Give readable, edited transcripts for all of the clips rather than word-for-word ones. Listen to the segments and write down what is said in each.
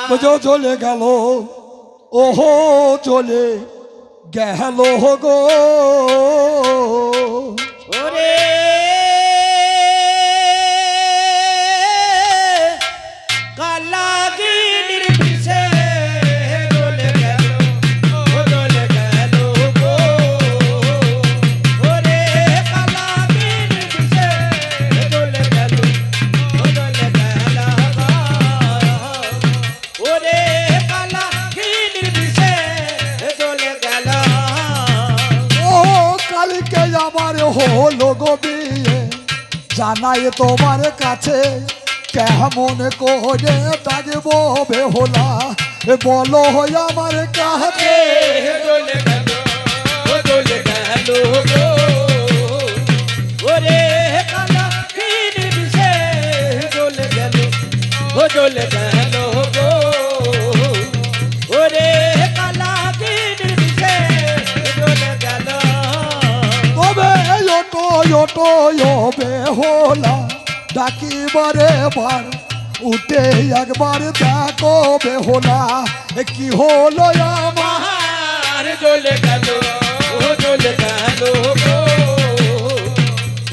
চলে গেল ওহো চলে গেল গো ওরে কালাগিনীর বিষে চলে গেল গো ওরে কালাগিনীর বিষে চলে গেল ওরে কালাগিনীর বিষে চলে গেল ও কালকে আমার হলো গো বিয়ে জানাই তোমার কাছে কেমন করে ডাকবো বেহুলা বলো আমার কাছে চলে গেল গো ওরে কালাগিনীর বিষে চলে গেল গো ওরে কালাগিনীর বিষে চলে গেল তবে ওটো বেহুলা ডাকিবারে বার উঠে একবার দেখো বেহুলা কি হলো আমার চলে গেল গো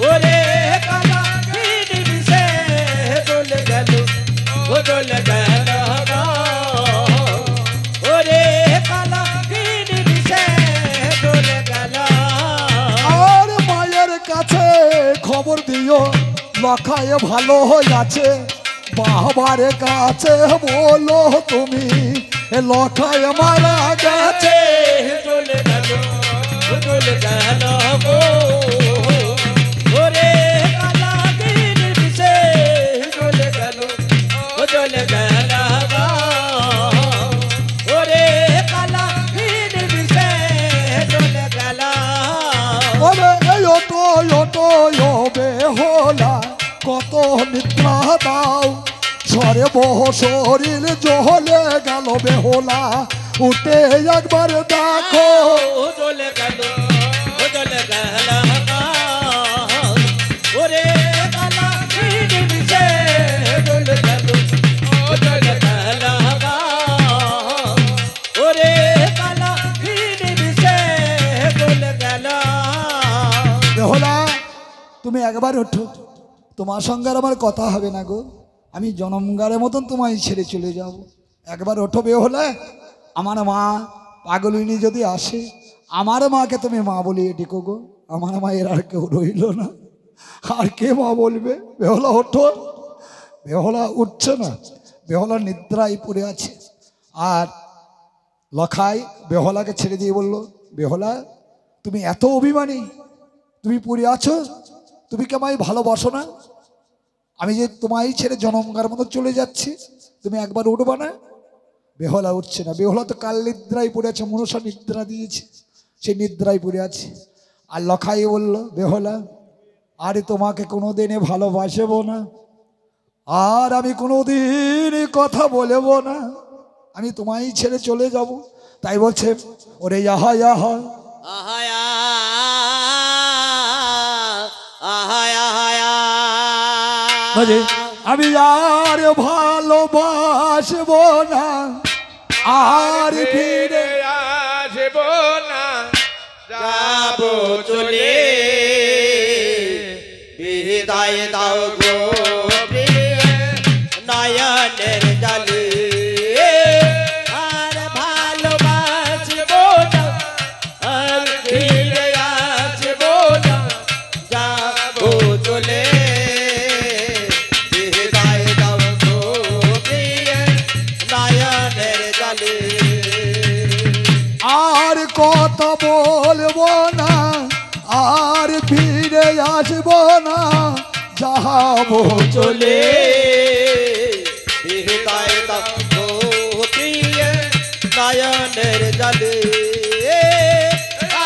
ওরে কালাগিনীর বিষে চলে গেল গো ওরে কালাগিনীর বিষে চলে গেল আর মায়ের কাছে খবর দিও লখায় ভালো হয়ে আছে বাবার কাছে বলো তুমি লখায় মারা গেছে চলে গেল গো ওরে কালাগিনীর বিষে চলে গেল গো ওরে কালাগিনীর বিষে চলে গেল ওরে ওটো বেহুলা কত নিদ্রা দাও ঝরে বহ শরীর জহলে গেল বেহুলা উঠে একবার দেখো চলে গেল ওরে কালাগিনীর বিষে চলে গেল ওরে কালাগিনীর বিষে চলে গেল বেহুলা তুমি একবার ওঠো তোমার সঙ্গে আর আমার কথা হবে না গো আমি জনমগারের মতন তোমায় ছেড়ে চলে যাব একবার ওঠো বেহুলা আমার মা পাগলিনী যদি আসে আমার মাকে তুমি মা বলিয়ে ডেকো গো আমার মায়ের আর কেউ রইল না আর কে মা বলবে বেহুলা ওঠো বেহুলা উঠছে না বেহুলা নিদ্রায় পড়ে আছে আর লখাই বেহুলাকে ছেড়ে দিয়ে বলল বেহুলা তুমি এত অভিমানী তুমি পড়ে আছো তুমি কি আমায় ভালোবাসো না আমি যে তোমায় ছেড়ে জনমগার মতো চলে যাচ্ছি তুমি একবার উঠবা না বেহুলা উঠছে না বেহুলা তো কাল নিদ্রায় পড়ে আছে মনসা নিদ্রা দিয়েছে সে নিদ্রায় পড়ে আছে আর লখাই বলল বেহুলা আরে তোমাকে কোনোদিনে ভালোবাসবো না আর আমি কোনোদিন কথা বলবো না আমি তোমায় ছেড়ে চলে যাব তাই বলছে ওরে ইয়াহা ইয়াহা আমি আর ভালোবাসবো না আর ফিরে আসব না যাব চলে বিদায় দাও গো নয়নের জলে আর ভালোবাসব না আর ফিরে আসব না যাব চলে বিদায় দাও গো নয়নের জলে আর কথা বলবো না আর ফিরে আসবো না যাবো চলে বিদায় দাও গো প্রিয় নয়নের জলে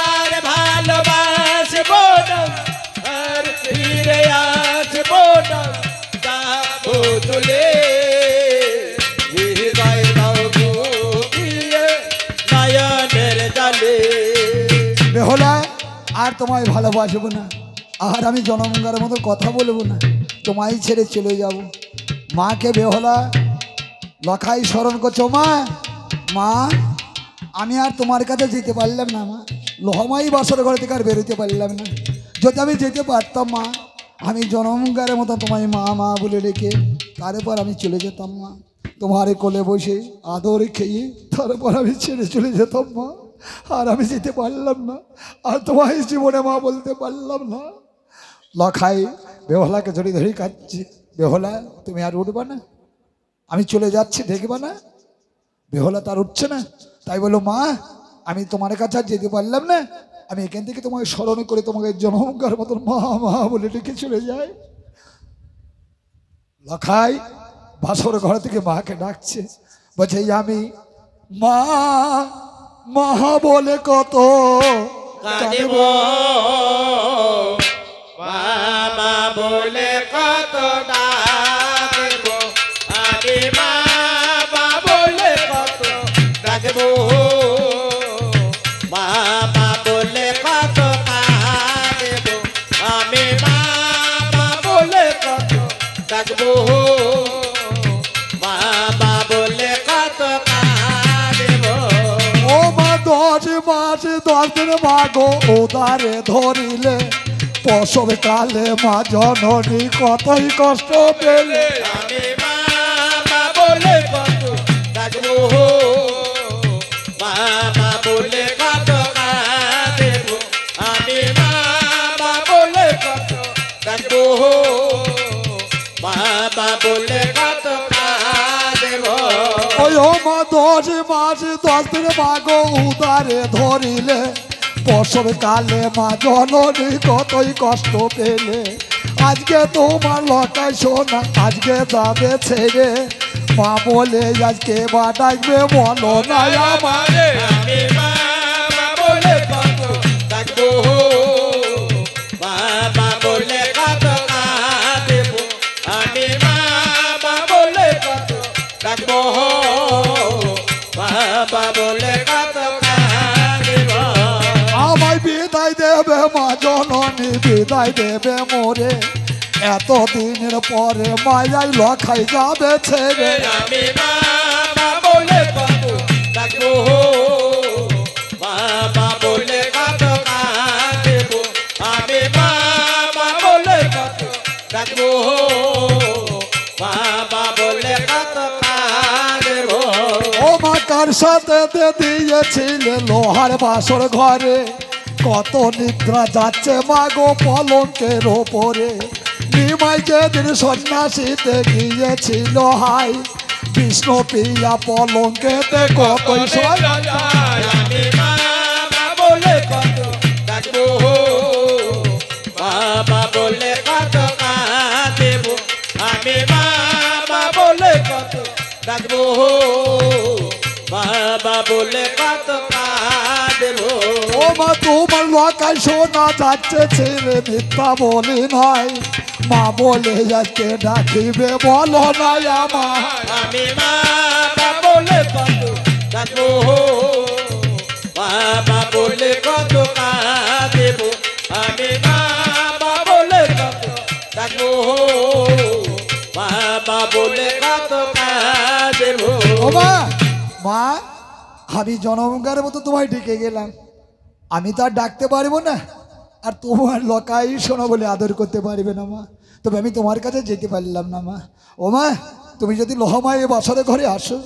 আর ভালোবাসব না আর ফিরে আসব না যাবো চলে বিদায় দাও গো প্রিয় নয়নের জলে বেহুলা আর তোমায় ভালোবাসবো না আর আমি জনমঙ্গার মতো কথা বলবো না তোমায় ছেড়ে চলে যাব মাকে বেহুলা লখাই স্মরণ করছো মা, মা আমি আর তোমার কাছে যেতে পারলাম না মা, লোহমাই বাসর ঘর থেকে আর বেরোতে পারলাম না। যদি আমি যেতে পারতাম মা, আমি জনমগারের মতো তোমায় মা মা বলে রেখে তারপর আমি চলে যেতাম মা, তোমার কোলে বসে আদর খেয়ে তারপর আমি ছেড়ে চলে যেতাম মা। আর আমি যেতে পারলাম না, আর তোমার জীবনে মা বলতে পারলাম না। লখাই বেহলাকে জড়ি ধরে কাঁদছে, বেহলা তুমি আর উঠবা না, আমি চলে যাচ্ছি দেখবা না। বেহলা তার উঠছে না, তাই বলো মা আমি তোমার কাছে আর যেতে পারলাম না, আমি এখান থেকে তোমাকে স্মরণ করে তোমাকে জনমকার মতন মা মা বলে ডেকে চলে যায়। লখাই বাসর ঘর থেকে মাকে ডাকছে, বলছে আমি মা মা বলে কত কাঁদিব বাবা বলে কত ডাকব, আমি বাবা বলে কত ডাকব, বাবা বলে কত কাঁদব, আমি বাবা বলে কত ডাকব, বাবা বলে কত কাঁদব। ও মা 10 মাস 10 দিন মাগো উদারে ধরিলে, প্রসব কালে মা জননী কতই কষ্ট পেলে, আমি বাবা বলে কত ডাকবো, বাবা বলে কত কাঁদব, আমি বাবা বলে কত ডাকবো, বাবা বলে কত কাঁদব। ওই ও মা 10 মাস 10 দিন মাগো উদারে ধরিলে, প্রসব কালে মা জননী কতই কষ্ট পেলে, আজকে তোমার লকাই সোনা আজকে যাবে ছেড়ে, মা বলে আজকে বা ডাকবে বলো না আমার। আমি বাবা বলে কত ডাকবো, বাবা বলে কত কাঁদব, আমি বাবা বলে কত ডাকবো, বাবা বলে কত কাঁদব। আমায় বিদায় দেবে মা জননী বিদায় দেবে মোরে, এতদিনের পরে মায়াই লখাই যাবে ছেড়ে, আমি বাবা বলে কত ডাকবো, বাবা বলে কত কাঁদব, আমি বাবা বলে কত ডাকবো, বাবা বলে কত কাঁদব। ও মা কার সাথে দিয়েছিলে লোহার বাসর ঘরে, কত নিদ্রা যাচ্ছে মাগো পলঙ্কের ওপরে, নিমাই যেদিন সন্ন্যাসীতে গিয়েছিল হাই, বিষ্ণু প্রিয়া পলঙ্কেতে কতই আমি বাবা বলে কত ডাকবো, বাবা বলে কত কাঁদব, আমি বাবা বলে কত ডাকবো, বাবা বলে কত কাঁদব। ও মা তোমার লকাই সোনা যাচ্ছে ছেড়ে মিথ্যা বলি নয়, মা বলে যাচ্ছে ডাকিবে বলো না আমার। আমি বাবা বলে কত ডাকবো, বাবা বলে কত কাঁদব, আমি বাবা বলে কত ডাকবো, বাবা বলে কত কাঁদব। ও মা মা আমি জনমকারের মতো তোমায় ডেকে গেলাম, আমি তো আর ডাকতে পারবো না, আর তোমার লকাই শোনো বলে আদর করতে পারবে না মা, তবে আমি তোমার কাছে যেতে পারলাম না মা। ও মা তুমি যদি লোহমায় বাসরে ঘরে আসো,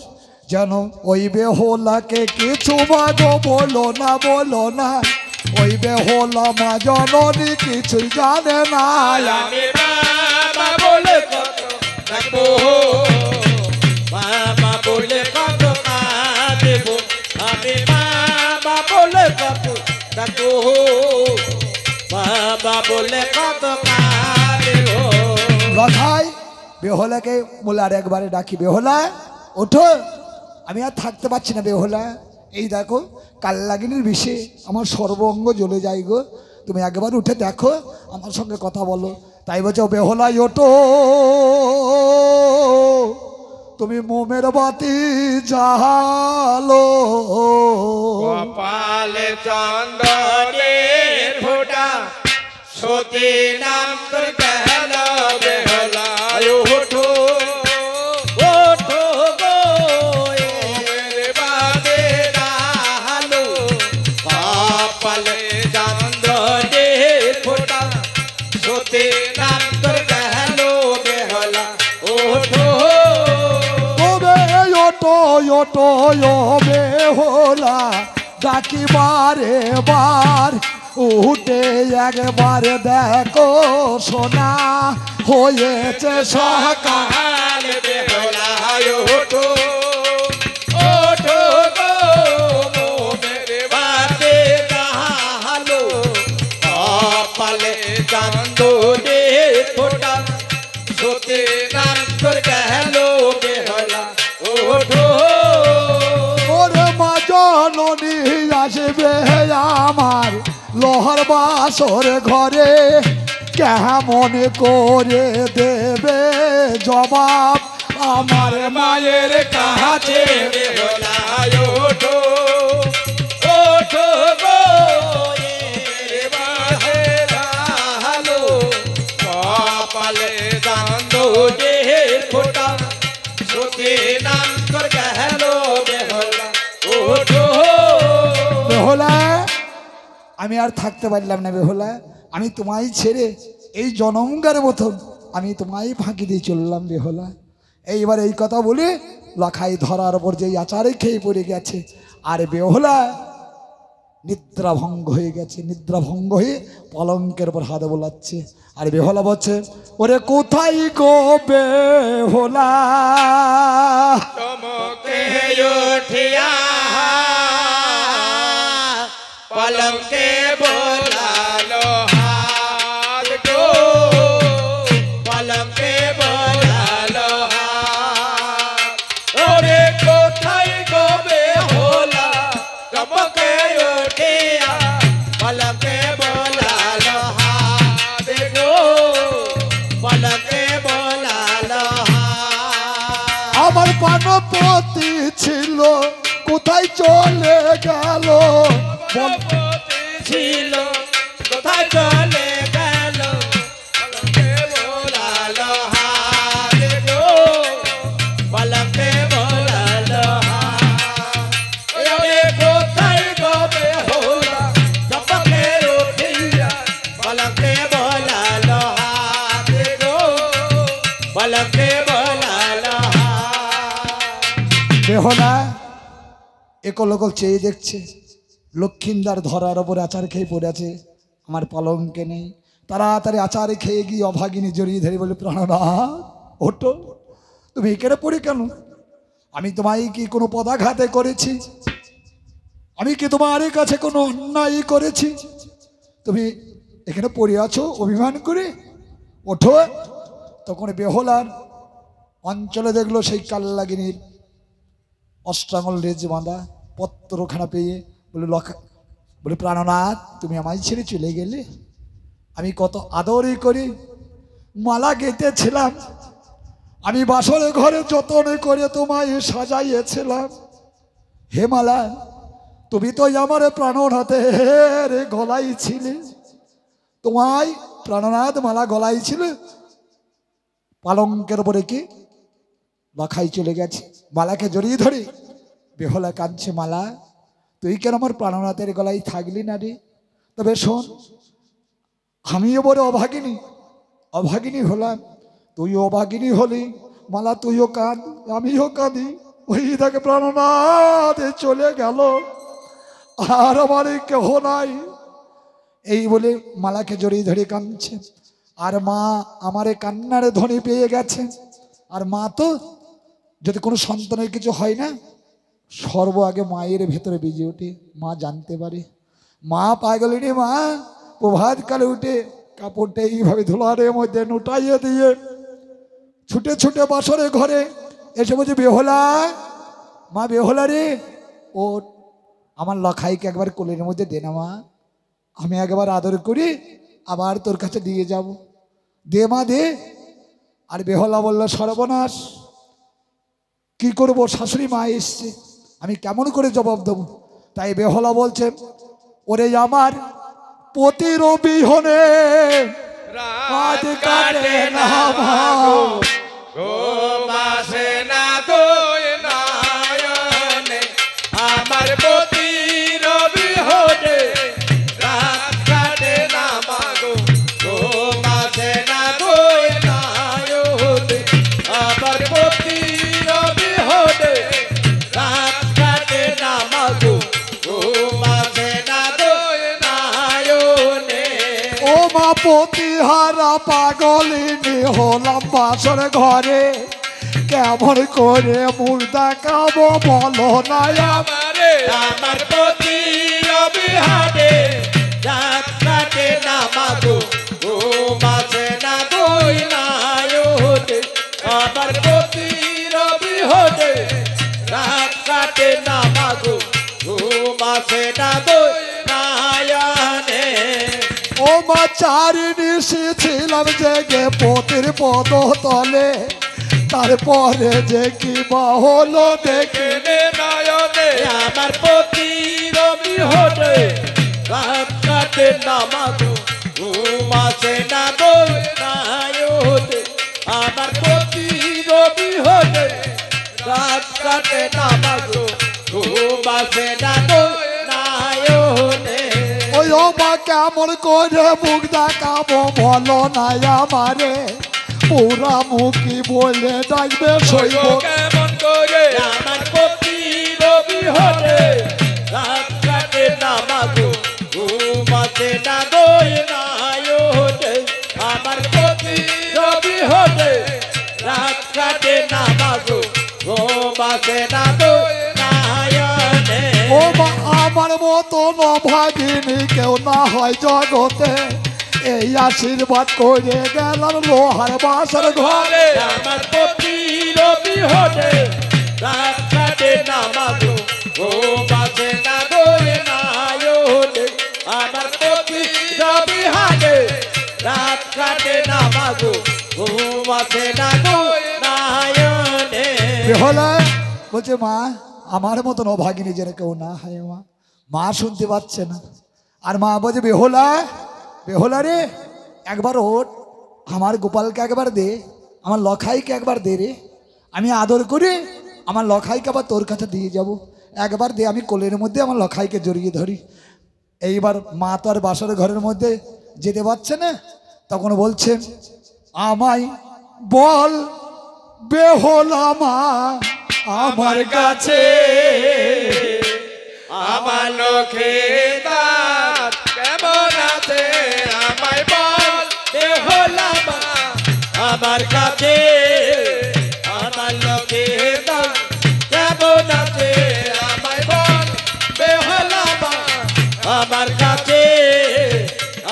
যেন ওই বেহলাকে কিছু মাগো বলো না বলো না, ওই বেহলা মা জননী কিছুই জানে না। আমি বাবা বলে কত ডাকবো, বাবা বলে কত কাঁদব, আমি বাবা বলে কত ডাকবো, বাবা বলে কত কাঁদব। লখাই বেহলাকে বলে আর একবারে ডাকি, বেহলা ওঠো, আমি আর থাকতে পারছি না বেহলা, এই দেখো কাল্লাগিনীর বিষে আমার সর্বঙ্গ জ্বলে যায় গো, তুমি একবার উঠে দেখো আমার সঙ্গে কথা বলো। তাই বলছো বেহলাই ওঠো, তুমি মোমের বাতি জালো, কপালে চন্দনের ফোঁটা, সতী নাম তোর গেল বেহলায়, ওঠো ওঠো গো সতে নাম তোর গেল বেহলা ওঠো তবে ওটো ওটো ও বেহুলা ডাকি বারে বার উঠে একবার দেখো সোনা হয়েছে সকাল কাল বেহলা ওঠো ওঠো গো মোমের বাতে গালো কপালে চাঁদো রে ফোটা সতে নাম তোর গেল বেহলা ওঠো ওরে মা জননী আসবে আমার লোহার বাসর ঘরে কেমন করে দেবে জবাব আমার মায়ের কাছে বেহলা ওঠো ওঠো গো এর বাহে ভালো কপালে চাঁদো রে ফোটা সতে নাম তোর গেল বেহলা ওঠো বেহুলা আমি আর থাকতে পারলাম না বেহুলা আমি তোমায় ছেড়ে এই জনমগার মতন আমি তোমায় ফাঁকি দিয়ে চললাম বেহুলা এইবার এই কথা বলে লখাই ধরার ওপর যে আচারে খেয়ে পড়ে গেছে আর বেহুলা নিদ্রাভঙ্গ হয়ে গেছে নিদ্রাভঙ্গ হয়ে পলঙ্কের উপর হাত বোলাচ্ছে আর বেহুলা বলছে ওরে কোথায় গো বেহুলা চমকে উঠিয়া পলকে বোলালো হাত গো পলকে বোলালো হাত ওরে কোথায় গো বেহুলা চমকে উঠিয়া পলকে বোলালো হাত গো পলকে বোলালো হাত আমার পানপতি ছিল কোথায় চলে গেল বল ছিল কোথায় চলে গেল পলকে বোলালো হাত গো পলকে বোলালো হাত ওরে কোথায় গো বেহুলা চমকে উঠিয়া পলকে বোলালো হাত গো পলকে বোলালো হাত বেহুলা একলকল চেয়ে দেখছে লক্ষ্মীন্দার ধরার ওপরে আচার খেয়ে পড়ে আছে আমার পালঙ্কে নেই তাড়াতাড়ি আচার খেয়ে গিয়ে অভাগিনী জড়িয়ে ধরে বলে প্রাণনাথ ওঠো তুমি এখানে পড়ে কেন আমি তোমায় কি কোনো পদাঘাতে করেছি আমি কি তোমার কাছে কোনো অন্যায় করেছি তুমি এখানে পড়ে আছো অভিমান করে ওঠো তখন বেহুলার অঞ্চলে দেখলো সেই কাল্লাগিনীর অষ্টাঙ্গল রেজ বাঁধা পত্রখানা পেয়ে বলে প্রাণনাথ তুমি আমায় ছেড়ে চলে গেলে আমি কত আদরই করি মালা গেঁথেছিলাম আমি বাসরে ঘরে যতন করে তোমায় সাজাইয়েছিলাম হে মালা তুমি তো আমার প্রাণনাথের গলাই ছিলে তোমায় প্রাণনাথ মালা গলাই ছিল পালঙ্কের উপরে কি লখাই চলে গেছে মালাকে জড়িয়ে ধরে বেহুলা কাঁদছে মালা তুই কেন আমার প্রাণনাথের গলায় থাকলি না রে তবে শোন আমিও বড় অভাগিনী হলাম তুইও অভাগিনী হলি মালা তুইও কাঁদ আমিও কাঁদি ওই তাকে প্রাণনাথ চলে গেল আর আমার কেহ নাই এই বলে মালাকে জড়িয়ে ধরে কাঁদছে আর মা আমারে কান্নারে ধ্বনি পেয়ে গেছে আর মা তো যদি কোনো সন্তানের কিছু হয় না সর্ব আগে মায়ের ভেতরে বেজে ওঠে মা জানতে পারে মা পাগলিনী মা প্রভাত কালে উঠে কাপড়টা এইভাবে ধুলারের মধ্যে নুটাইয়ে দিয়ে ছুটে ছুটে বাসরে ঘরে এসে বলছে বেহুলা মা বেহুলা রে ও আমার লখাইকে একবার কোলের মধ্যে দে না মা আমি একবার আদর করি আবার তোর কাছে দিয়ে যাব দে মা দে আর বেহুলা বলল সর্বনাশ কি করব শাশুড়ি মা এসছে আমি কেমন করে জবাব দেবো তাই বেহুলা বলছে ওরে আমার পতির বিহনে রাত কাটে না ভাও ঘুমাসে না দুই নয়নে আমার পতির বিহনে রাত কাটে না মাগো ঘুমাসে প্রতিহারা পাগলিনী হলাম বাসর ঘরে, কেমন করে মুর্দা কাবো বলো না আমারে। আমার প্রতি রবিহারে রাত কাটে না মাগো, ঘুম আসে না দুই নায়তে। আমার প্রতি রবিহারে রাত কাটে না মাগো, ঘুম আসে না দুই নায়নে। ও মা চারি নিশি ছিলাম জেগে পতির পদ তলে, তারপরে যে কি বা হলো দেখে নয়নে। আমার প্রতি রবিহারে রাত কাটে না মাগো, ঘুম আসে না দুই নায়তে। আমার প্রতি রবিহারে রাত কাটে না মাগো, ঘুম আসে না দুই নায়নে। ওই ও মা কেমন করে মুখ দেখাবো বলো না আমারে, পুরা মুখী বলে ডাকবে শৈব কেমন করে। আমার প্রতি রবিহারে রাত কাটে না মাগো, ঘুম আসে না দুই নায়তে। আমার প্রতি রবিহারে রাত কাটে না মাগো, ঘুম আসে না দুই নায়নে। ও মা আমার মতন অভাগিনী কেউ না হয় জগতে, এই আশীর্বাদ করে গেলাম লোহার বাসর ঘরে। আমার প্রতি রবিহারে রাত কাটে না মাগো, ঘুম আসে না দুই নায়নে। আমার প্রতি রবিহারে রাত কাটে না মাগো, ঘুম আসে না দুই নায়নে। বেহলা বলছে মা আমার মতন অভাগিনী যেন কেউ না হয় মা। মা শুনতে পাচ্ছে না, আর মা বলছে বেহলা বেহলা রে একবার ওঠ, আমার গোপালকে একবার দে, আমার লখাইকে একবার দে রে, আমি আদর করে আমার লখাইকে আবার তোর কাছে দিয়ে যাব। একবার দে, আমি কোলের মধ্যে আমার লখাইকে জড়িয়ে ধরি। এইবার মা তো আর বাসর ঘরের মধ্যে যেতে পারছে না, তখন বলছেন আমায় বল বেহলা মা আমার কাছে। আমার লক্ষ্মী দাঁত কেমন আছে আমায় বল বেহুলা মা আমার কাছে। আমার লক্ষ্মী দাঁত কেমন আছে আমায় বল বেহুলা মা আমার কাছে।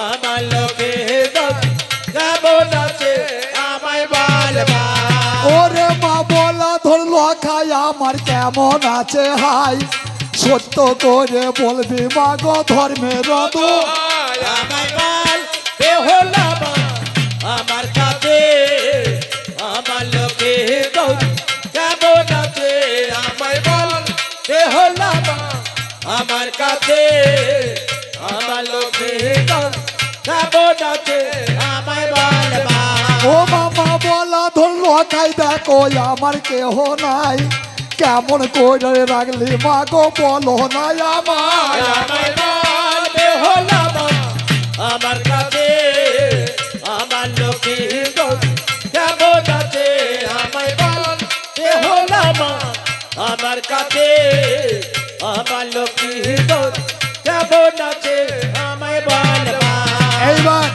আমার লক্ষ্মী দাঁত কেমন আছে আমায় বল মা। ওরে মা বলা ধরলো খাই আমার কেমন আছে হাই, সত্য করে বলবি মা গো ধর্মের দোহাই। আমায় বল বেহুলা মা আমার কাছে। আমার লক্ষ্মী দাঁত কেমন আছে আমায় বল বেহুলা মা আমার কাছে। আমার লক্ষ্মী দাঁত কেমন আছে আমায় বল মা। ও মামা বলা ধরলো খাই দেখো আমার কেহ নাই, কেমন করে রাখলি মা গো বলো না আমায়। আমায় বল বেহুলা মা আমার কাছে। আমার লক্ষ্মী দাঁত কেমন আছে আমায় বল বেহুলা মা আমার কাছে। আমার লক্ষ্মী দাঁত কেমন আছে আমায় বল মা। এইবার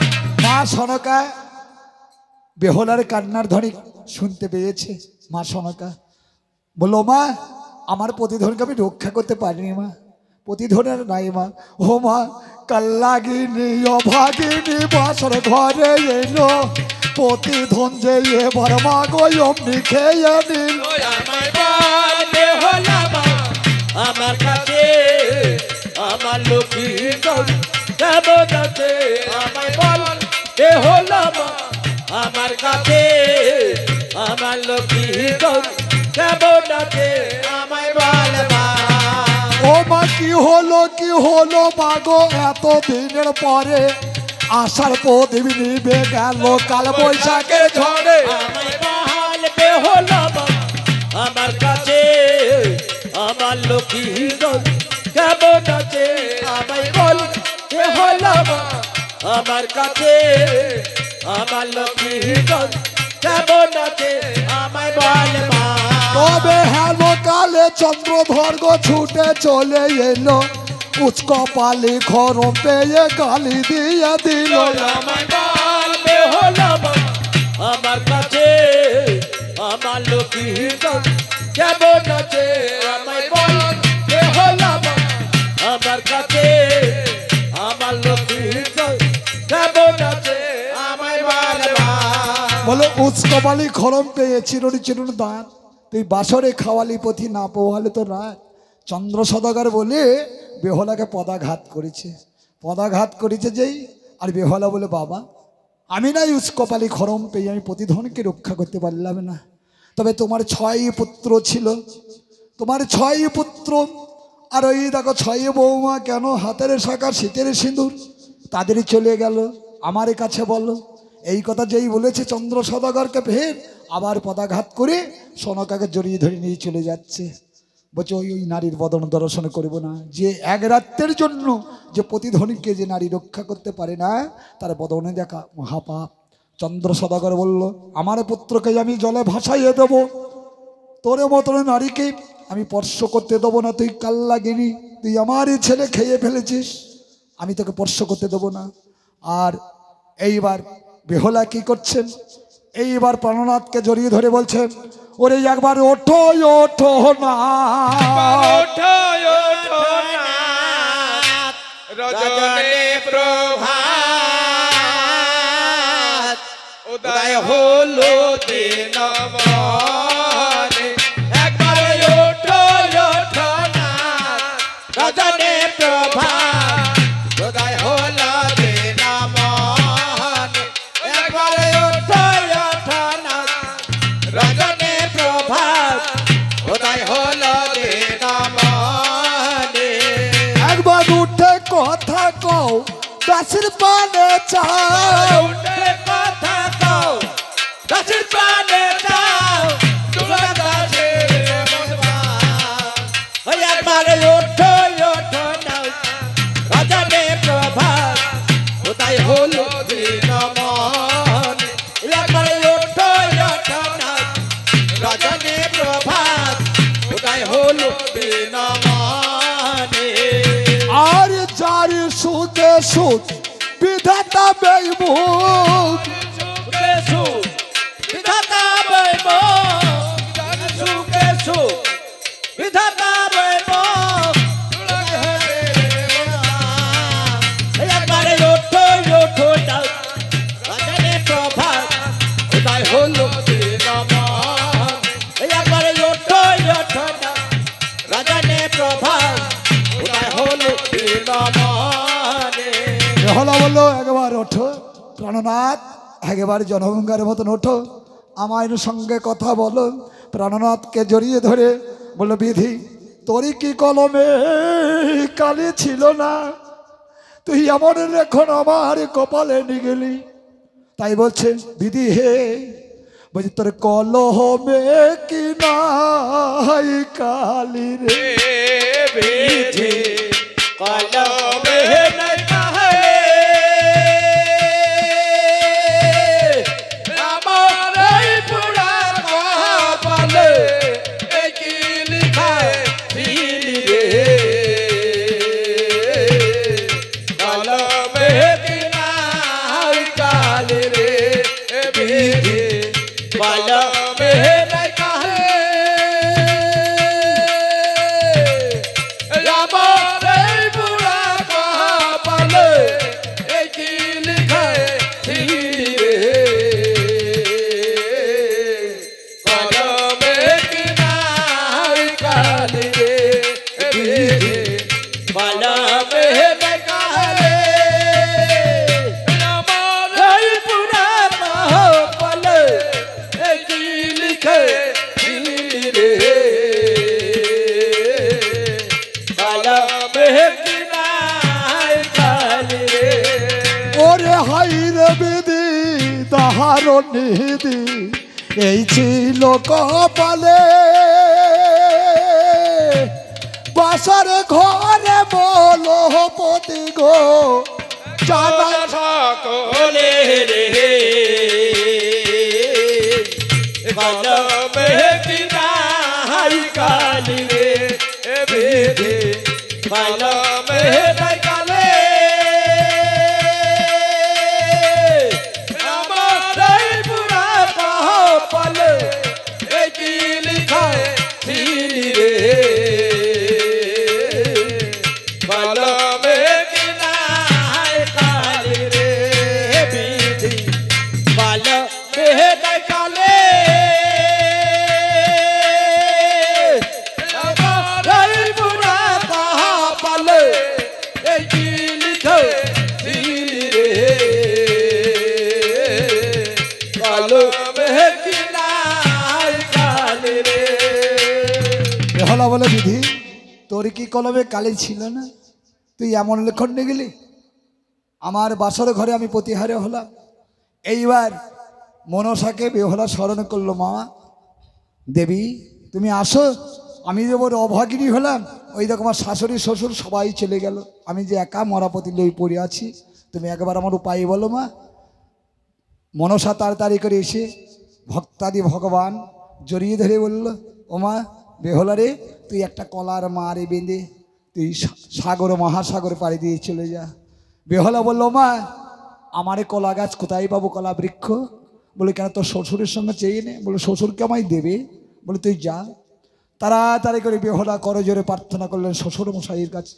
মা সনকা বেহলার কান্নার ধ্বনি শুনতে পেয়েছে। মা সনকা বললো মা আমার প্রতিধনকে আমি রক্ষা করতে পারিনি মা, প্রতিধনের নাই মা। ও মা কাল্লাগিনী অভাগিনী বাসর ঘরে এলো, প্রতিধন যে এবার মা গো অমনি খেয়ে নিল। আমায় বল বেহুলা মা আমার কাছে। আমার লক্ষ্মী দাঁত কেমন আছে আমায় বল বেহুলা মা আমার কাছে। আমার লক্ষ্মী দাঁত কেমন আছে আমায় বল মা। ও মা কি হলো মা গো এত দিনের পরে, আসার প্রদীপ নিবে গেল কাল বৈশাখের ঝড়ে। আমায় বল বেহুলা মা আমার কাছে। আমার লক্ষ্মী দাঁত কেমন আছে আমায় বল বেহুলা মা আমার কাছে। আমার লক্ষ্মী দাঁত কেমন আছে আমায় বল মা। তবে হেলো কালে চন্দ্রধর গো ছুটে চলে এলো, উচ্চকপালি খরম পেয়ে গালি দিয়া দিল আমায় বল বেহুলা মা আমার কাছে আমার লক্ষ্মী কেমন আছে আমায় বল বেহুলা মা আমার কাছে আমার লক্ষ্মী কেমন আছে আমায় বল মা। বলো উচ্চকপালি খরম পেয়ে চিরুনি চিরুনি দাঁত তুই বাসরে খাওয়ালি পথি না পোহালে তো রাত। চন্দ্র সদাগর বলে বেহলাকে পদাঘাত করেছে, পদাঘাত করেছে যেই আর বেহলা বলে বাবা আমি নাই উচ্চকপালি খরম পেয়ে আমি প্রতিধনকে রক্ষা করতে পারলাম না, তবে তোমার 6 পুত্র ছিল, তোমার 6 পুত্র আর ওই দেখো 6 বৌমা কেন হাতের শাখা শীতের সিঁদুর তাদেরই চলে গেল আমার কাছে বলো। এই কথা যেই বলেছে চন্দ্র সদাগরকে ফের আবার পদাঘাত করে সনকাকে জড়িয়ে ধরে নিয়ে চলে যাচ্ছে। বলছে ওই নারীর বদন দর্শন করব না, যে এক রাত্রের জন্য যে প্রতিধ্বনিকে যে নারী রক্ষা করতে পারে না তার বদনে দেখা মহাপাপ। চন্দ্র সদাগর বলল আমার পুত্রকে আমি জলে ভাসাইয়ে দেব, তোর মতন নারীকে আমি স্পর্শ করতে দেবো না, তুই কাল্লাগিনি, তুই আমারই ছেলে খেয়ে ফেলেছিস, আমি তোকে স্পর্শ করতে দেবো না। আর এইবার বেহুলা কি করছেন, এইবার প্রাণনাথকে জড়িয়ে ধরে বলছেন ওরে একবার ওঠো ওঠো না, ওঠো ওঠো না রজনী প্রভাত উদয় হলো দিন মনে একবার ওঠো ওঠো না রজনী প্রভাত উদয় হলো দিন মনে একবার ওঠো ওঠো না রজনী প্রভাত উদয় হলো দিন মনে একবার উঠে কথা কও দাসের পানে চাও, উঠে কথা কও দাসের প্রাণে চাও তুলা দাসের ওই একবার ওঠো ওঠো না রজনী প্রভাত উদয় হলো দিন মনে একবার ওঠো ওঠো না রজনী প্রভাত উদয় হলো দিন মনে আর যার সুখে সুখ বিধাতা বেইমুখ, সুখে সুখ বিধাতা বৈমুখ সুখে সুখ বিধাতা বৈমুখ একবারে ওঠো ওঠো না রজনী প্রভাত উদয় হলো দিন মনে একবারে ওঠো ওঠো না রজনী প্রভাত উদয় হলো দিন মনে বেহুলা বললো একবার ওঠো প্রাণনাথ, একবার জনগঙ্গার মতন ওঠো আমার সঙ্গে কথা বলো। প্রাণনাথকে জড়িয়ে ধরে বললো বিধি তোরই কি কলমে কালি ছিল না, তুই এমন এখন আমার কপালে নিয়ে গেলি, তাই বলছে বিধি হে বলছি তোর কলমে কি নাই কালি রে, বিধি কলমে নাই কাহে আমার এই পুরা কপালে কি লিখায় দিলি রে কলমে কি নাই কালি রে বিধি কলমে নাই কাহে আমার এই পুরা কপালে কি লিখায় দিলি রে কলমে কি নাই কালি রে বিধি কলমে নাই কাহে আমার এই পুরা কপালে কি লিখে দিলি রে কলমে কি নাই কালি রে ওরে হাই রে বিধি তাহার নিধি এই ছিল কপালে, বাসার ঘরে বলো পতি গো জানা সকলে রে কলমে কি নাই কালি রে বিধি ভালো মেহেদাই কালে আমার এই পুরা কপালে এই কি লিখা ছিল রে ভালো মেহেদাই কালে রে বিধি ভালো মেহেদাই কালে বেহলা বলে বিধি তোর কি কলমে কালি ছিল না? তুই এমন লেখন নিয়ে গেলি আমার বাসর ঘরে আমি প্রতিহারে হলাম। এইবার মনসাকে বেহলা স্মরণ করলো, মা দেবী তুমি আসো, আমি যে বড় অভাগিনী হলাম, ওই দেখো আমার শাশুড়ি শ্বশুর সবাই চলে গেল, আমি যে একা মরাপতি লই পড়ে আছি, তুমি একবার আমার উপায় বলো মা। মনসা তাড়াতাড়ি করে এসে ভক্তাদি ভগবান জড়িয়ে ধরে বলল, ও মা বেহলা রে, তুই একটা কলার মারে বেঁধে তুই সাগর মহাসাগর পাড়ি দিয়ে চলে যা। বেহলা বলল, মা আমারে কলা গাছ কোথায় পাবো, কলা বৃক্ষ? বলে কেন তোর শ্বশুরের সঙ্গে চেয়ে নে। বলে শ্বশুরকে আমায় দেবে? বলে তুই যা। তাড়াতাড়ি করে বেহলা করজোরে প্রার্থনা করলেন শ্বশুর মশাইয়ের কাছে,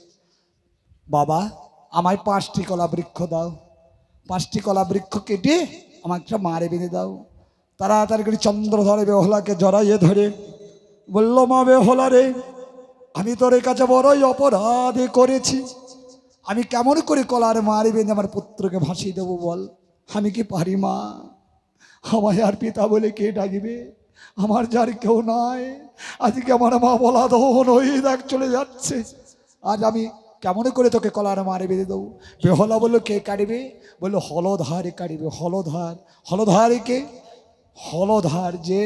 বাবা আমায় 5টি কলা বৃক্ষ দাও, 5টি কলা বৃক্ষ কেটে আমাকে একটা মারে বেঁধে দাও। তাড়াতাড়ি করে চন্দ্রধরে বেহলাকে জড়াইয়ে ধরে বলল, মা বেহলা রে, আমি তোর কাছে বড়ই অপরাধ করেছি, আমি কেমন করে কলার মারে বেঁধে আমার পুত্রকে ভাসিয়ে দেবো বল? আমি কি পারি মা? আমায় আর পিতা বলে কে ডাকিবে? আমার যার কেউ নাই, আজকে আমার মা বলা দহন হয়ে দেখ চলে যাচ্ছে, আজ আমি কেমন করে তোকে কলার মারে বেঁধে দেবো? বেহলা বললো, কে কাটবে? বললো হলধারে কাটবে। হলধার? হলধারে কে? হলধার যে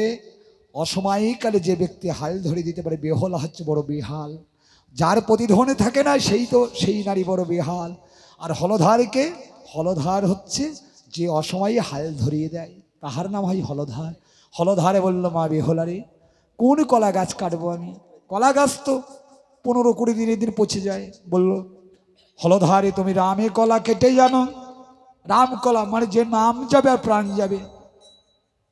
অসময়কালে যে ব্যক্তি হাল ধরে দিতে পারে, বেহলা হচ্ছে বড় বেহাল। যার প্রতিধ্বনি থাকে না সেই নারী বড় বেহাল। আর হলধারকে? হলধার হচ্ছে যে অসময়ে হাল ধরিয়ে দেয়, তাহার নাম হয় হলধার। হলধারে বলল, মা বেহলা রে, কোন কলা গাছ কাটবো আমি? কলা গাছ তো 15-20 দিনের দিন পচে যায়। বলল, হলধারে তুমি রামে কলা কেটে জানো? রাম কলা মানে যে নাম যাবে আর প্রাণ যাবে,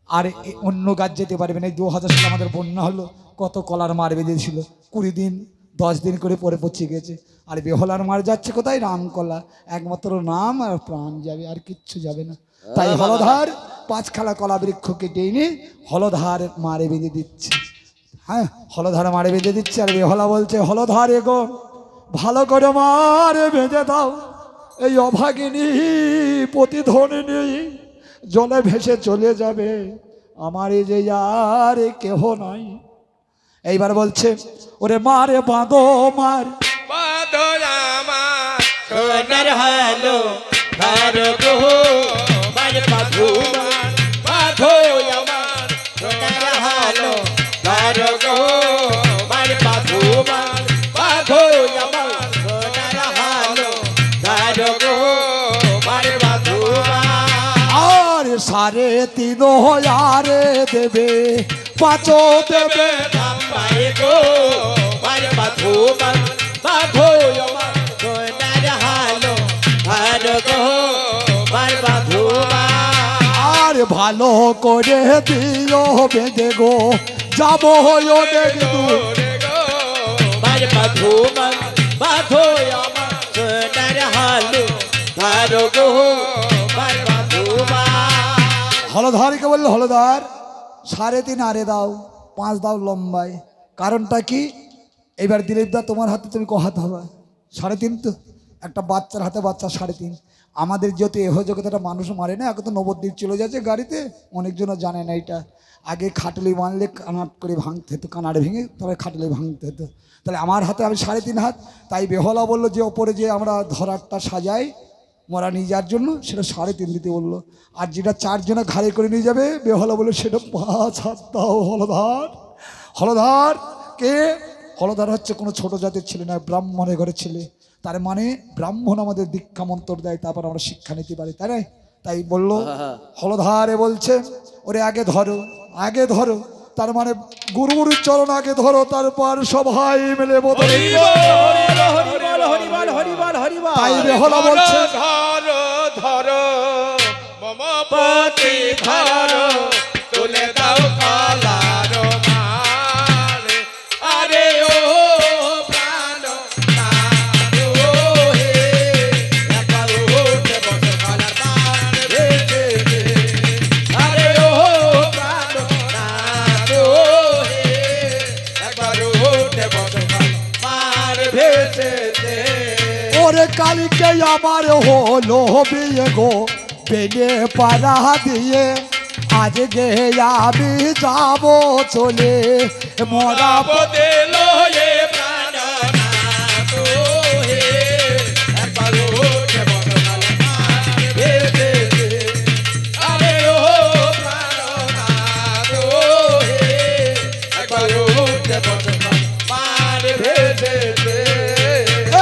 আর অন্য গাছ যেতে পারবে না। 2000 সালে আমাদের বন্যা হলো, কত কলার মার বেঁধেছিল, 20 দিন 10 দিন করে পরে পচে গেছে। আর বেহলার মার যাচ্ছে কোথায়? রাম কলা, একমাত্র নাম আর প্রাণ যাবে, আর কিচ্ছু যাবে না। তাই হলধার 5 খালা কলা বৃক্ষ কেটে এনে হলধার মারে বেঁধে দিচ্ছে। হ্যাঁ, হলধার মারে বেঁধে দিচ্ছে। আর বেহলা বলছে, হলধার এগো ভালো করে মারে বেঁধে দাও, এই অভাগিনী প্রতিধ্বনি জলে ভেসে চলে যাবে, আমার এই যে আর কেহ নাই। এইবার বলছে, ওরে মারে বাঁধো, মার বাঁধো আমার সোনার হালো ধার গো, মার বাঁধো বাঁধো আমার সোনার হালো ধার গো, মার বাঁধো বাঁধো আমার সোনার হালো ধার গো, মার বাঁধো। আর 3.5 দেবে, 5 দেবে পায়ে গো, মার বাঁধো বাঁধো আমার সোনার হালো ধার গো, মার বাঁধো। আর ভালো করে দিও বেঁধে গো, যাবো অনেক দূর। মার বাঁধো বাঁধো আমার সোনার হালো ধার গো, মার বাঁধো। হলধারকে বললো, হলধার 3.5 দাও, 5 দাও লম্বায়। কারণটা কি? এবার দিলীপ দা তোমার হাতে তুমি হাত হবে 3.5 তো, একটা বাচ্চার হাতে বাচ্চা 3.5। আমাদের যেহেতু এহযোগ্যতাটা মানুষ মারে না, এখন তো নবদ্বীপ চলে যাচ্ছে গাড়িতে, অনেকজনও জানে না এটা। আগে খাটলি বানলে কানাট করে ভাঙতে হতো, কানাট ভেঙে তবে খাটলি ভাঙতে হতো। তাহলে আমার হাতে আমি 3.5 হাত। তাই বেহলা বললো যে ওপরে যে আমরা ধরারটা সাজাই মরা নিয়ে যাওয়ার জন্য, সেটা 3.5 দিতে বললো। আর যেটা 4 জনে ঘাড়ে করে নিয়ে যাবে, বেহলা বললো সেটা 5 হাত দাও। হলধার? হলধার কে? হলধার হচ্ছে কোনো ছোট জাতির ছেলে নয়, ব্রাহ্মণের ঘরের ছেলে। তার মানে ব্রাহ্মণ আমাদের দীক্ষা মন্ত্র দেয়, তারপর আমরা শিক্ষা নিতে পারি, তাই না? তাই বললো হলধারে বলছে, ওরে আগে ধরো, আগে ধরো। তার মানে গুরুর চরণ আগে ধরো, তারপর সবাই মিলে বদলে হরি বল হরি বল হরি বল। তাই বেহুলা বলছে ধরো ধরো মমপতি ধরো তুলে দাও কলার মাল আরে ও প্রাণ নারো হে একবার উঠে বসো কলার মাল ভেসে দে আরে ও প্রাণ নারো হে একবার উঠে বসো কলার মাল ভেসে দে ওরে কালকে আমার হলো বিয়ে গো বেনে পাড়া দিয়ে আজ গে আমি যাবো চলে মরা দিল এ প্রাণ নাথ হে একবার উঠে বসো কলার ভেসে দে আরে ও প্রাণ নাথ হে একবার উঠে বসো কলার ভেসে দে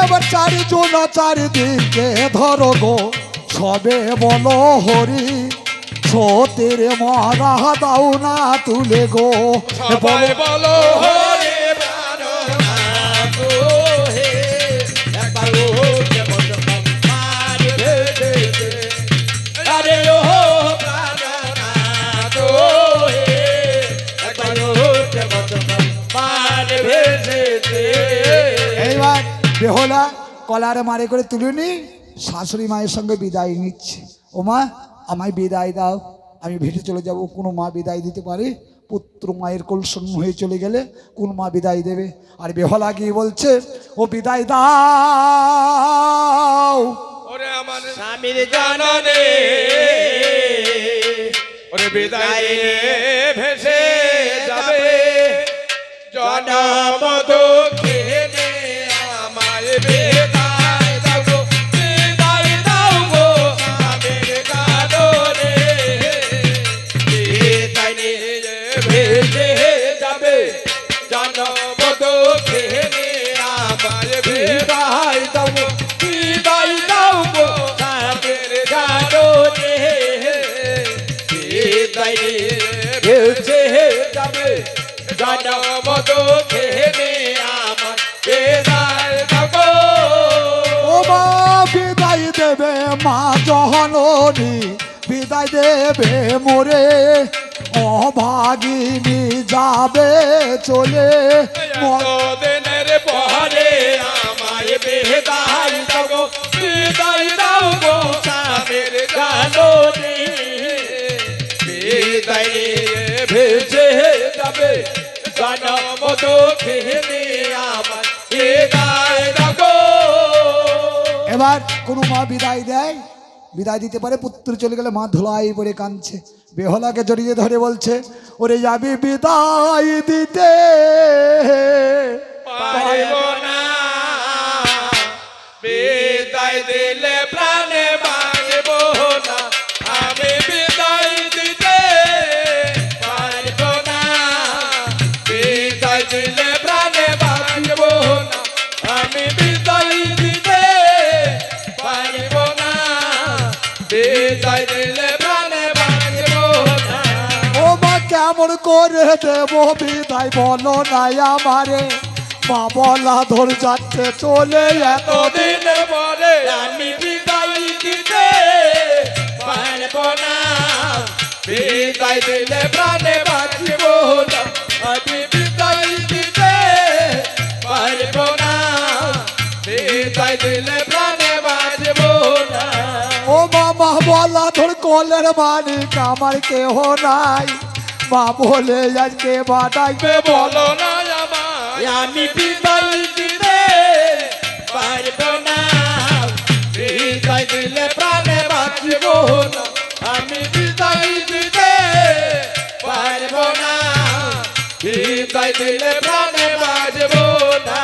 এবার চারিজন চারিদিকে ধরো গো সবে বলো হরি সতের মরা দাও না তুলে গো সবাই বলো হরে প্রাণ নাথ হে একবার উঠে বসো কলার ভেসে দে আরে ও প্রাণ নাথ হে একবার উঠে বসো কলার ভেসে দে এইবার বেহুলা কলার মারে করে তুলুনি শাশুড়ি মায়ের সঙ্গে বিদায় নিচ্ছে ও মা আমায় বিদায় দাও আমি ভেসে চলে যাব কোনো মা বিদায় দিতে পারে পুত্র মায়ের কোলশূন্য হয়ে চলে গেলে কোন মা বিদায় দেবে আর বেহুলা গিয়ে বলছে ও বিদায় দাও ওরে আমার স্বামীর জাননে ওরে বিদায় ভেসে যাবে জনম দুঃখে আমায় বিদায় দাও গো বিদায় দাও গো স্বামীর জাননে বিদায় ভেসে যাবে জনম দুঃখে আমায় বিদায় দাও গো বিদায় দাও গো স্বামীর জাননে বিদায় ভেসে যাবে জনম দুঃখে আমার বিদায় দাও গো ও মা বিদায় দেবে মা জহননী বিদায় দেবে মোরে অভাগিনী যাবে চলে দিনের পরে আমায় বিদায় দাও গো বিদায় দাও গো স্বামীর জাননী বিদায় ভেসে যাবে জনম দুঃখে আমার বিদায় দাও গো এবার কোনো মা বিদায় দেয় বিদায় দিতে পারে পুত্র চলে গেলে মা ধুলাই পরে কাঁদছে বেহুলাকে জড়িয়ে ধরে বলছে ওরে যাবি বিদায় দিতে পারিব না বিদায় দিলে প্রাণে বাঁচব না আমি বিদায় দিতে পারিব না বিদায় দিলে প্রাণে বাঁচব না আমি বিদায় দিতে পারিব না বিদায় দিলে প্রাণে বাঁচব না ও মা কেমন করে দেব বিদায় বলো নাই আমারে মা বলা ধর যাচ্ছে চলে এতদিন দিন পরে আমি বিদায় দিতে পারব না বিদায় দিলে প্রাণে বাঁচব না আমি বিদায় দিতে পারব না বিদায় দিলে প্রাণে বাঁচব না ও মা বলা ধর কোলের মালিক আমার কেহ নাই মা বলে আজকে বাড়াইবে বলো না আমায় আমি বিদায় দিতে পারব না বিদায় দিলে প্রাণে বাঁচব না আমি বিদায় দিতে পারব না বিদায় দিলে প্রাণে বাঁচব না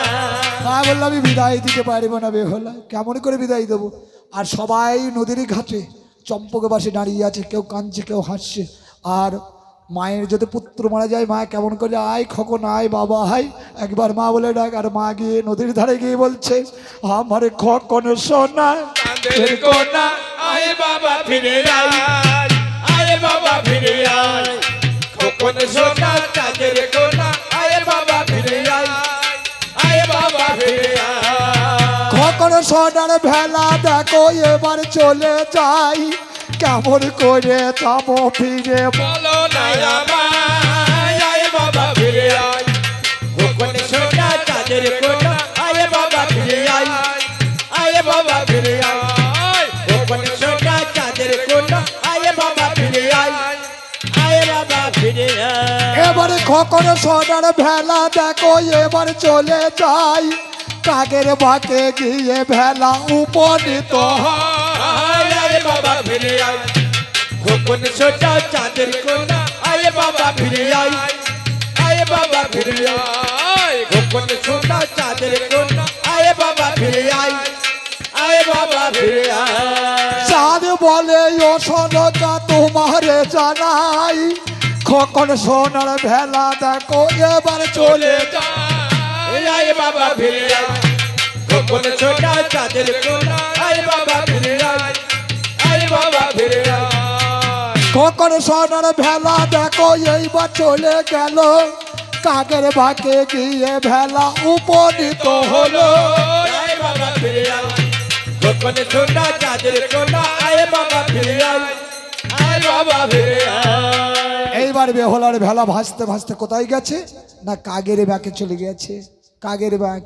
মা বললো আমি বিদায় দিতে পারবো না বেহুলা কেমন করে বিদায় দেবো আর সবাই নদীর ঘাটে চম্পকে বাসে দাঁড়িয়ে আছে কেউ কাঁদছে কেউ হাসছে আর মায়ের যদি পুত্র মারা যায় মা কেমন করে আয় খোকন আয় বাবা হাই একবার মা বলে ডাক আর মা গিয়ে নদীর ধারে গিয়ে বলছে আমার খোকন সোনা কাঁদের কোনা আয় বাবা ফিরে আয় আয় বাবা ফিরে আয় খোকন সোনা কাঁদের কোনা আয় বাবা ফিরে আয় আয় বাবা ফিরে আয় সোনার ভেলা দেখো এবার চলে যাই, কেমন করে যাবো ফিরে বলো না আমায়, আয় বাবা ফিরে আয়, খোকন সোনা চাঁদের কোনা, আয় বাবা ফিরে আয়, আয় বাবা ফিরে আয়, খোকন সোনা চাঁদের কোনা, আয় বাবা ফিরে আয়, আয় বাবা ফিরে আয়। এবারে খোকন সোনার ভেলা দেখো এবার চলে যাই, কাকের বাকে গিয়ে ভেলা উপনীত আয় আয় বাবা ফিরে আয়, খোকন সোনা চাঁদের কোনা, আয় বাবা ফিরে আয়, আয় বাবা ফিরে আয়, খোকন সোনা চাঁদের কোনা, আয় বাবা ফিরে আয়, আয় বাবা ফিরে আয়। চাঁদ বলে ও সোনকা তোমারে জানাই, খোকন সোনার ভেলা দেখো এবার চলে আয় আয় বাবা ফিরে আয়, খোকন সোনা চাঁদের কোনা, আয় বাবা ফিরে আয়, আয় বাবা ফিরে আয়। খোকন সোনার ভেলা দেখো এইবার চলে গেল, কাকের বাকে গিয়ে ভেলা উপনীত হলো। আয় বাবা ফিরে আয়, খোকন সোনা চাঁদের কোনা, আয় বাবা ফিরে আয়, আয় বাবা ফিরে আয়। এইবার বেহলার ভেলা ভাসতে ভাসতে কোথায় গেছে না কাগের বাঁকে চলে গেছে, কাগের বাঁক।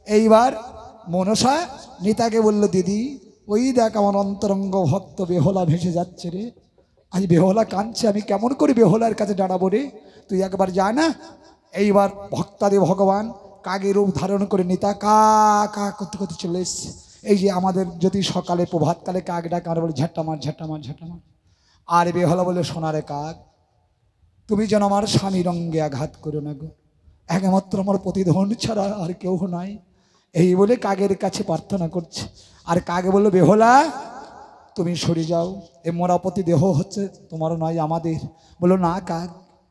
এইবার মনসা নিতাকে বলল, দিদি ওই দেখ আমার অন্তরঙ্গ ভক্ত বেহলা ভেসে যাচ্ছে রে, আজ বেহলা কাঁদছে, আমি কেমন করে বেহলার কাছে দাঁড়াবো রে, তুই একবার যা না। এইবার ভক্তাদি ভগবান কাগের রূপ ধারণ করে নিতা কা কা করতে করতে চলে এসছে। এই যে আমাদের যদি সকালে প্রভাতকালে কাক ডাক আর বলে ঝাঁটামার ঝাঁটামার ঝাঁটামার, আর বেহলা বলে সোনারে কাক তুমি যেন আমার স্বামী রঙ্গে আঘাত করো না গো, একমাত্র আমার প্রতিধন ছাড়া আর কেউ নাই, এই বলে কাকের কাছে প্রার্থনা করছে। আর কাকে বললো, বেহলা তুমি সরে যাও, এ মরাপতি দেহ হচ্ছে তোমার নয় আমাদের। বললো, না কাক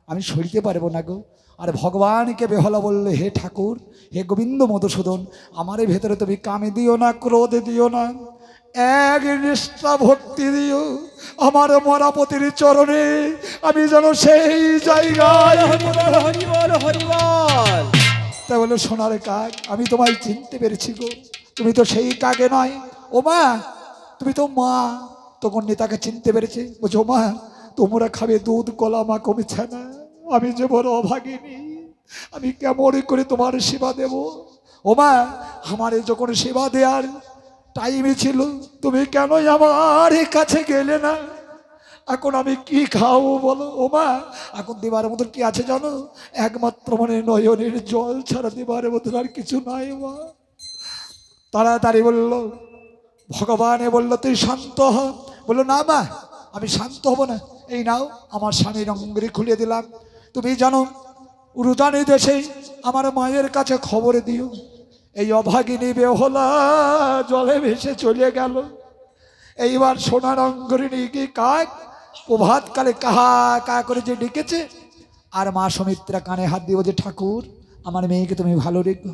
আমি সরিতে পারবো না গো। আর ভগবানকে বেহলা বললে, হে ঠাকুর, হে গোবিন্দ মধুসূদন, আমার ভেতরে তুমি কামে দিও না, ক্রোধ দিও না, এক নিষ্ঠা ভক্তি দিও আমার মরাপতির চরণে, আমি যেন সেই জায়গায়। হরিবল হরিবল। তাই বলে, সোনার কাক আমি তোমায় চিনতে পেরেছি গো, তুমি তো সেই কাকে নয়। ও মা, তুমি তো মা। তখন নেতাকে চিনতে পেরেছে, বলছো মা তোমরা খাবে দুধ কলা মা কমেছে না, আমি যে বড় অভাগিনী, আমি কেমন করে তোমার সেবা দেব। ও মা, আমার যখন সেবা দেওয়ার টাইমে ছিল, তুমি কেন আমার কাছে গেলে না? এখন আমি কি খাবো বলো? ও মা, এখন দেবার মতন কি আছে জানো? একমাত্র মানে নয়নের জল ছাড়া দেবার মতন আর কিছু নাই মা। তাড়াতাড়ি বলল, ভগবানে বলল তুই শান্ত হ। বললো, না মা আমি শান্ত হব না, এই নাও আমার স্বামীর অঙ্গুরি খুলে দিলাম, তুমি জানো উরুদানি দেশে আমার মায়ের কাছে খবর দিও, এই অভাগিনী বেহলা জলে ভেসে চলে গেল। এইবার সোনার অঙ্গুরি কি কাক প্রভাতকালে কাহা কা করে যে ডেকেছে, আর মা সুমিত্রা কানে হাত দিয়ে বলছে, ঠাকুর আমার মেয়েকে তুমি ভালো রেখো।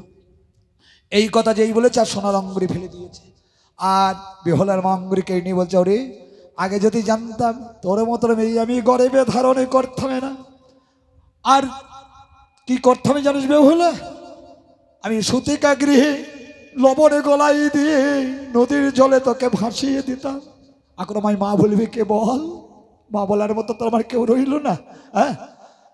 এই কথা যেই বলেছে আর সোনার অঙ্গুরি ফেলে দিয়েছে। আর বেহলার মা অঙ্গুরি কেড়ে নিয়ে বলছে, ওরে আগে যদি জানতাম তোর মতো মেয়ে আমি গর্বে ধারণে করতাম না। আর কি করতাম জানিস বেহুলা? আমি সুতিকা গৃহে লবণে গলাই দিয়ে নদীর জলে তোকে ভাসিয়ে দিতাম। এখন আমার মা বলবে কে বল? মা বলার মতো তো আমার কেউ রইল না। হ্যাঁ,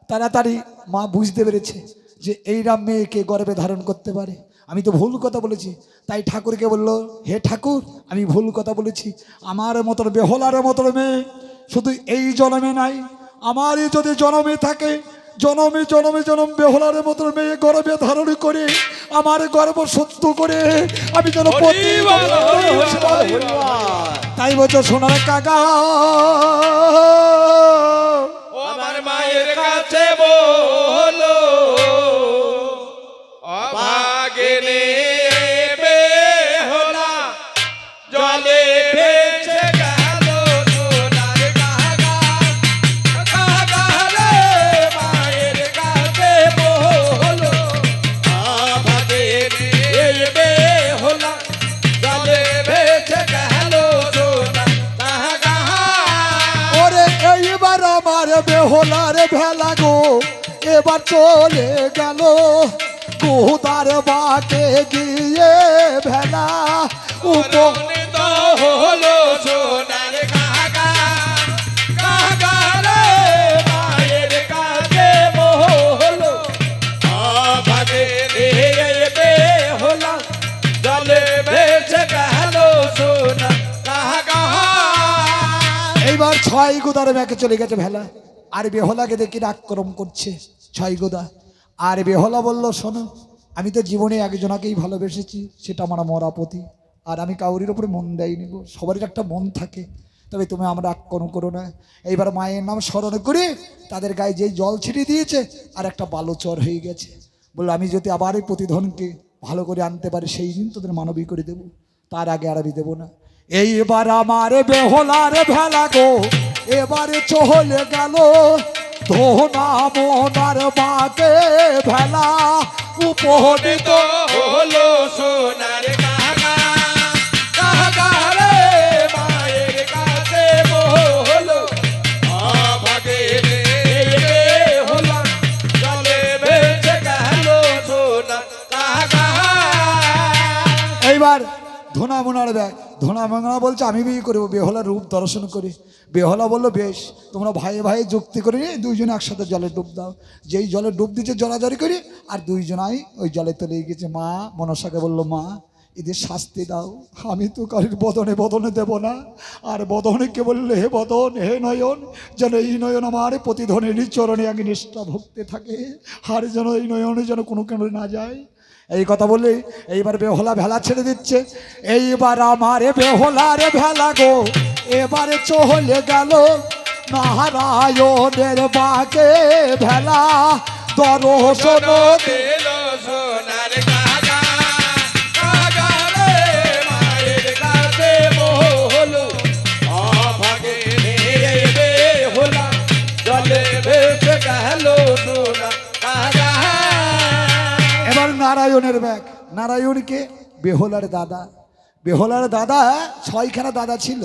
তাড়াতাড়ি মা বুঝতে পেরেছে যে এইরাম মেয়েকে গর্বে ধারণ করতে পারে। আমি তো ভুল কথা বলেছি, তাই ঠাকুরকে বললো, হে ঠাকুর আমি ভুল কথা বলেছি, আমার মতন বেহলার মতন মেয়ে শুধু এই জন্মে নাই, আমারই যদি জন্মে থাকে জনমে জনমে জনম বেহলার মতন মেয়ে গর্বে ধারণ করে আমার গর্ব সত্য করে আমি যেন তাই বলছো সোনার কাকা আমার মায়ের কাছে বলো, অভাগিনী বেহুলা জলে ভেসে গেল সোনার কাকা, কাকা রে মায়ের কাছে বলো, অভাগিনী বেহুলা জলে ভেসে গেল সোনার কাকা। ওরে এইবার আমার বেহলার ভেলা গো এবার চলে গেল, গোদার বাকে গিয়ে ভেলা উপনীত হলো সোনার কাকা কাকা রে মায়ের কাছে হলো ভাগে বেহুলা জলে ভেসে গেল সোনার কাকা। এইবার ছয় গোদার ব্যাকে চলে গেছে ভেলা, আর বেহলাকে দেখে আক্রমণ করছে ছয় গোদা। আর বেহলা বলল, শোনো, আমি তো জীবনে একজনাকেই ভালোবেসেছি, সেটা আমার মরাপতি, আর আমি কাউরির ওপরে মন দেয়নি গো, সবারই একটা মন থাকে, তবে তুমি আমরা আক্রমণ করো না। এইবার মায়ের নাম স্মরণ করে তাদের গায়ে যেই জল ছিটিয়ে দিয়েছে আর একটা বালুচর হয়ে গেছে। বললো, আমি যদি আবার এই প্রতিধনকে ভালো করে আনতে পারি সেই দিন তোদের মানবী করে দেবো, তার আগে আর আমি দেবো না। এইবার আমার বেহলার ভেলা গো এবারে চলে গেল ধোনা মোনার বাকে ভেলা উপনীত হলো সোনার কাকা কাকা রে মায়ের কাছে হলো ভাগে বেহুলা জলে ভেসে গেল সোনার কাকা। এইবার ধোনা মোনার ব্যাগ, ধোনা মোনা বলছে আমি বিয়ে করবো বেহলার রূপ দর্শন করি। বেহলা বললো, বেশ, তোমরা ভাইয়ে ভাইয়ে যুক্তি করে নিয়ে দুইজনে একসাথে জলে ডুব দাও। যেই জলে ডুব দিচ্ছে জড়াজড়ি করি, আর দুইজনাই ওই জলে তলে গেছে। মা মনসাকে বললো, মা এদের শাস্তি দাও, আমি তো কারোর বদনে বদনে দেব না। আর বদনকে বললে, হে বদন হে নয়ন, যেন এই নয়ন আমার প্রতিধনেরই চরণে আগে নিষ্ঠা ভক্তি থাকে, আর যেন এই নয়নে যেন কোনো কেন না যায়। এই কথা বলে এইবার বেহলা ভেলা ছেড়ে দিচ্ছে। এইবার আমার বেহলার ভেলা গো এবারে চলে গেল নারায়ণের বাকে ভেলা দর্শন দিল সোনার কাকা কাকা রে মায়ের কাছে হলো ভাগে বেহুলা জলে ভেসে গেল সোনার কাকা। এবার নারায়ণের ব্যাগ, নারায়ণকে বেহলার দাদা, বেহলার দাদা ছয়খানা দাদা ছিল।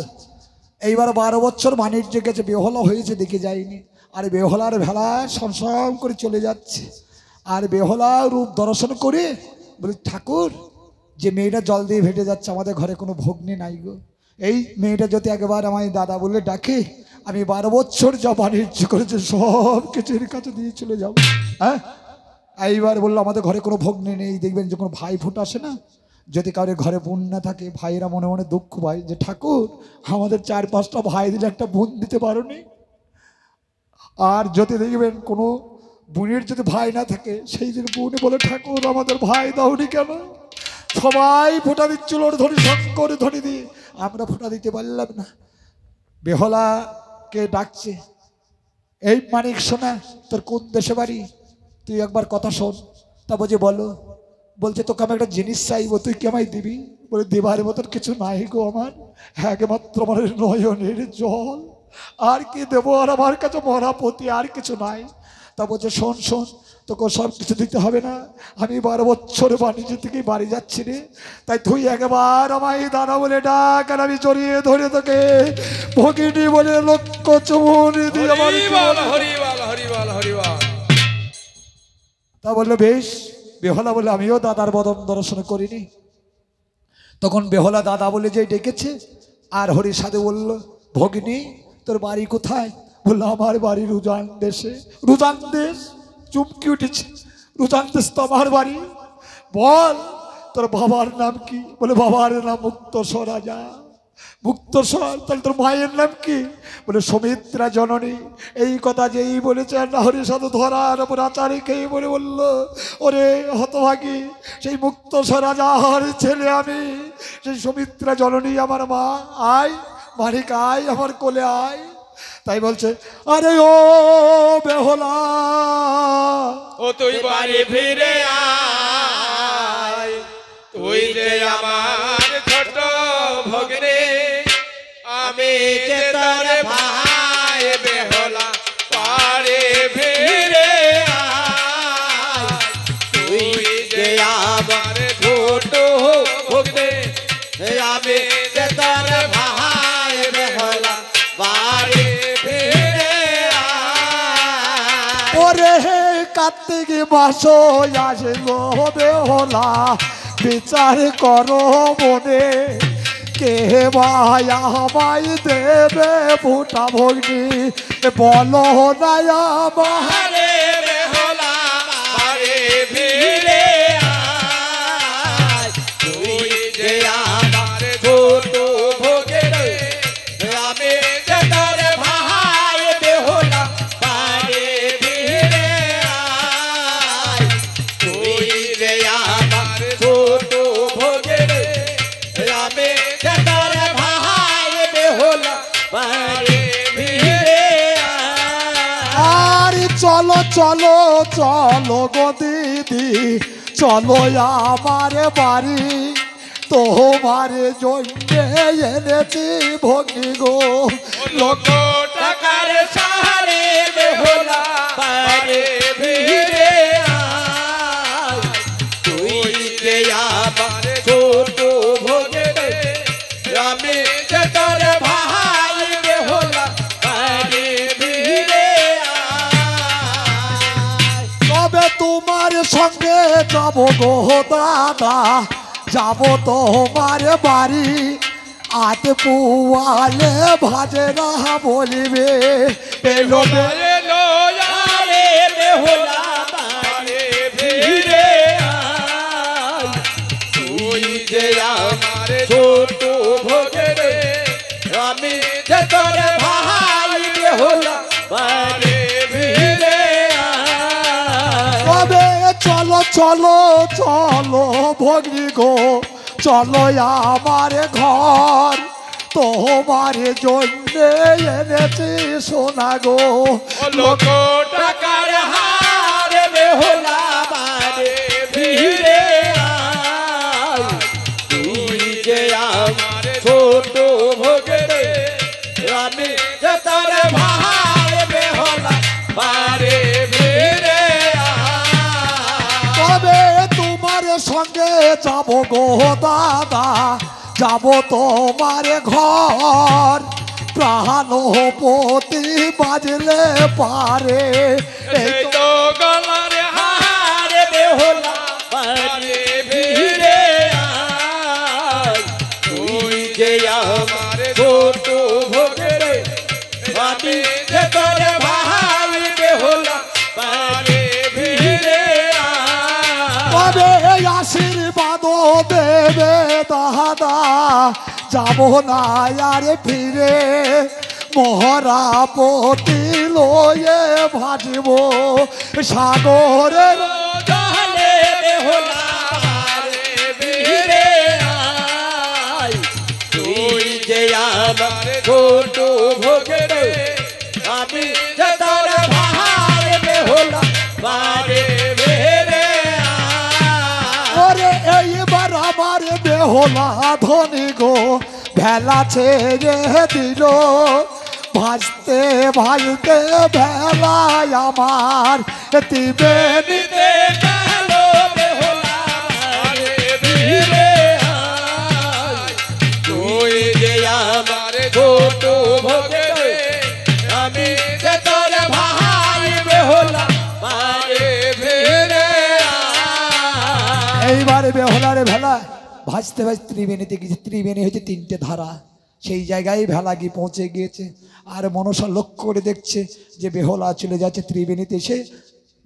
এইবার 12 বছর বাণিজ্য গেছে, বেহলা হয়েছে দেখে যায়নি। আর বেহলার ভেলা সংসম করে চলে যাচ্ছে। আর বেহলা রূপ দর্শন করে বলি, ঠাকুর যে মেয়েটা জল দিয়ে ভেটে যাচ্ছে, আমাদের ঘরে কোনো ভগ্নি নাই গো, এই মেয়েটা যদি একবার আমায় দাদা বলে ডাকে, আমি 12 বছর যা বাণিজ্য করেছে সব কিছুর কাছে দিয়ে চলে যাব। হ্যাঁ, এইবার বললো, আমাদের ঘরে কোনো ভগ্নি নেই। দেখবেন যখন ভাই ফুট আসে না, যদি কারোর ঘরে বোন না থাকে, ভাইয়েরা মনে মনে দুঃখ পায় যে ঠাকুর আমাদের 4-5টা ভাই দিলে একটা বোন দিতে পারোনি। আর যদি দেখবেন কোনো বোনের যদি ভাই না থাকে, সেই দিন বোনে বলে, ঠাকুর আমাদের ভাই দাওনি কেন? সবাই ফোঁটা দিচ্ছিল ধরি শঙ্কর ধরি দিয়ে, আমরা ফোঁটা দিতে পারলাম না। বেহলাকে ডাকছে, এই মানিক শোনা, তোর কোন দেশে বাড়ি? তুই একবার কথা শোন। তা বলছে, বলো। বলছে, তোকে আমি একটা জিনিস চাইবো, তুই কি আমায় দিবি? বলে, দেবার মতন কিছু নাই গো আমার, একমাত্র আমার নয়নের জল, আর কি দেবো? আর আমার কাছে মরাপতি, আর কিছু নাই। তা বলছে, শোন শোন, তোকে সব কিছু দিতে হবে না, আমি 12 বছর বাণিজ্য থেকে বাড়ি যাচ্ছি রে, তাই তুই একবার আমায় দাদা বলে ডাক, আর আমি জড়িয়ে ধরে তোকে ভগিনী বলে লক্ষ্য চুমুন দিয়ে আমার জীবন। হরিবল হরিবল হরিবল। তা বললো, বেশ। বেহলা বলে, আমিও দাদার বদন দর্শন করিনি। তখন বেহলা দাদা বলে যে ডেকেছে, আর হরির সাথে বলল, ভগিনী তোর বাড়ি কোথায়? বললো, আমার বাড়ি রুজান দেশে। রুজান দেশ? চুমকি উঠেছে, রুজান দেশ তো আমার বাড়ি। বল তোর বাবার নাম কি? বলে, বাবার নাম মুক্তসর রাজা। মুক্তসর? তাহলে তোর মায়ের নাম কি? বলে, সুমিত্রা জননী। এই কথা যেই বলেছে, হরির সাথে ধরার উপর আচারি খেয়ে বলে বলল, ওরে হতভাগী, সেই মুক্তসর রাজার ছেলে আমি, সেই সুমিত্রা জননী আমার মা। আয় মানিক, আয় আমার কোলে আয়। তাই বলছে, আরে ও বেহলা, ও তুই বাড়ি ফিরে আয়, তুই যে আমার ছোট ভগ্নে, আমি যে তোর ভাই বেহলা, বাড়ি ফিরে আয়, তুই যে আমার ছোট ভগ্নে, আমি যে তোর ভাই বেহলা, বাড়ি ফিরে আয়। ওরে কার্তিক মাস আসলো বেহলা, বিচার করো মনে। কে ভাই আমায় দেবে ফুটা ভগ্নি বলো না আমার আরে বেহুলা বারে ফিরে আয় তুই যে আমার ছোট ভোগের আমি যে তোর ভাই বেহুলা বারে ফিরে আয় তুই যে আমার ছোট ভোগের আমি যে তোর ভাই বেহুলা বারে ফিরে আয় আর চলো চলো চলো গো দিদি চলো আমার বাড়ি তোমার জন্যে এনেছি ভগ্নি গো লোক টাকার সারে বেহুলা বারে ফিরে আয় তুই যে আমার ছোট ভোগের আমি যে তোর ভাই বেহুলা বারে ফিরে আয় তবে তোমার সঙ্গে যাব গো দাদা যাব তোমার বাড়ি আতে পুয়ালে ভাজে না বলিবে এলো এলো আরে বেহুলা বারে ফিরে আয় তুই যে আমার ছোট ভোগের আমি যে তোর ভাই বেহুলা বারে ফিরে আয় তবে চলো চলো চলো ভগ্নি গো চলো আমার ঘর তোমার জন্যে এনেছি সোনা গো লোক টাকার হার বেহুলা বারে ফিরে আয় তুই যে আমার ছোট ভোগের আমি যে তোর ভাই বেহুলা বারে ফিরে আয় তবে তোমার সঙ্গে যাব গো দাদা যাব তোমার ঘর প্রাণপতি বাজলে পারে এই তো গলার হার বেহুলা বারে ফিরে আয় তুই যে আমার ছোট ভোগের আমি যে তোর ভাই বেহুলা বারে ফিরে আয় তবে আশীর্বাদ দেবে দাদা যাব না আর ফিরে মহারাপতি লয়ে ভাজিব সাগরের জলে বেহুলা বারে ফিরে আয় তুই যে আমার ছোট ভোগের আমি যে তোর ভাই বেহুলা বারে ফিরে আয় ওরে এইবার আমার বেহলা ধনী গো ভেলা ছেড়ে দিল ভাজতে ভাজতে ভেলায় আমার দিবে দিতে গেল বেহুলা বারে ফিরে আয় তুই যে আমার ছোট ভোগের আমি যে তোর ভাই বেহুলা বারে ফিরে আয় এইবারে বেহলারে ভেলা ভাজতে ভাজতে ত্রিবেণীতে গিয়েছে ত্রিবেণী হচ্ছে তিনটে ধারা সেই জায়গায় ভেলা গিয়ে পৌঁছে গিয়েছে আর মনসা লক্ষ্য করে দেখছে যে বেহলা চলে যাচ্ছে ত্রিবেণীতে এসে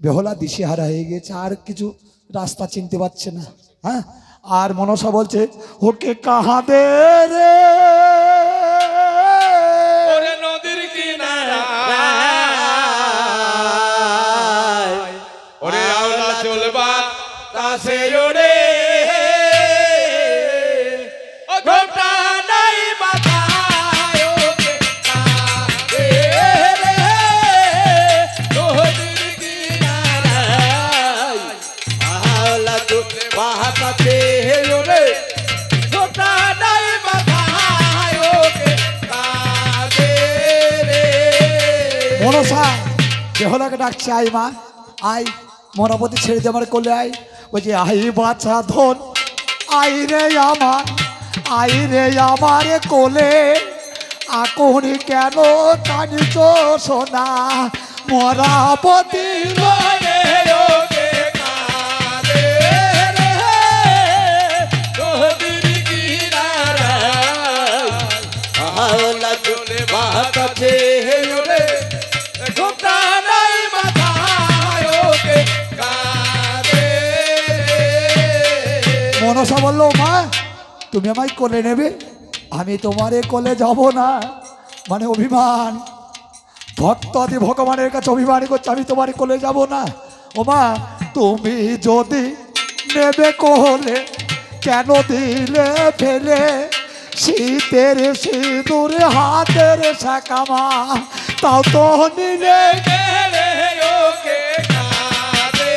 বেহলা দিশেহারা হয়ে গিয়েছে আর কিছু রাস্তা চিনতে পারছে না হ্যাঁ আর মনসা বলছে ওকে কাহাদে রে ওরে নদীর কিনারা ওরে আওলা চলবা কাছে ওরে ও ঘোমটা নাই মাথায় ওকে কাঁদে রে নদীর কিনারায় আওলা চলবা কাছে ওরে ঘোমটা নাই মাথায় ওকে কাঁদে রে মনসা বেহলাকে ডাকছে আই মা আই মনাপতি ছেড়ে দিয়ে আমার কোলে আই বলছে আই বাছা ধন আই রে আমার কোলে আকুনি কেন কাঁদিছ সোনা মরাপতি ওরে ওকে কাঁদে রে নদীর কিনারায় কাছে ওরে ঘোমটা নাই মাথায় ওকে কাঁদে মনসা বললো মা তুমি আমায় কোলে নেবে, আমি তোমারে কোলে যাব না। মানে অভিমান, ভক্ত আদি ভগবানের কাছে অভিমান করছে আমি তোমার কোলে যাব না। ও মা তুমি যদি নেবে কোলে কেন দিলে ফেলে, শীতের সিঁদুর হাতের শাকামা তাও তো নিলে গেলে ওকে কাঁদে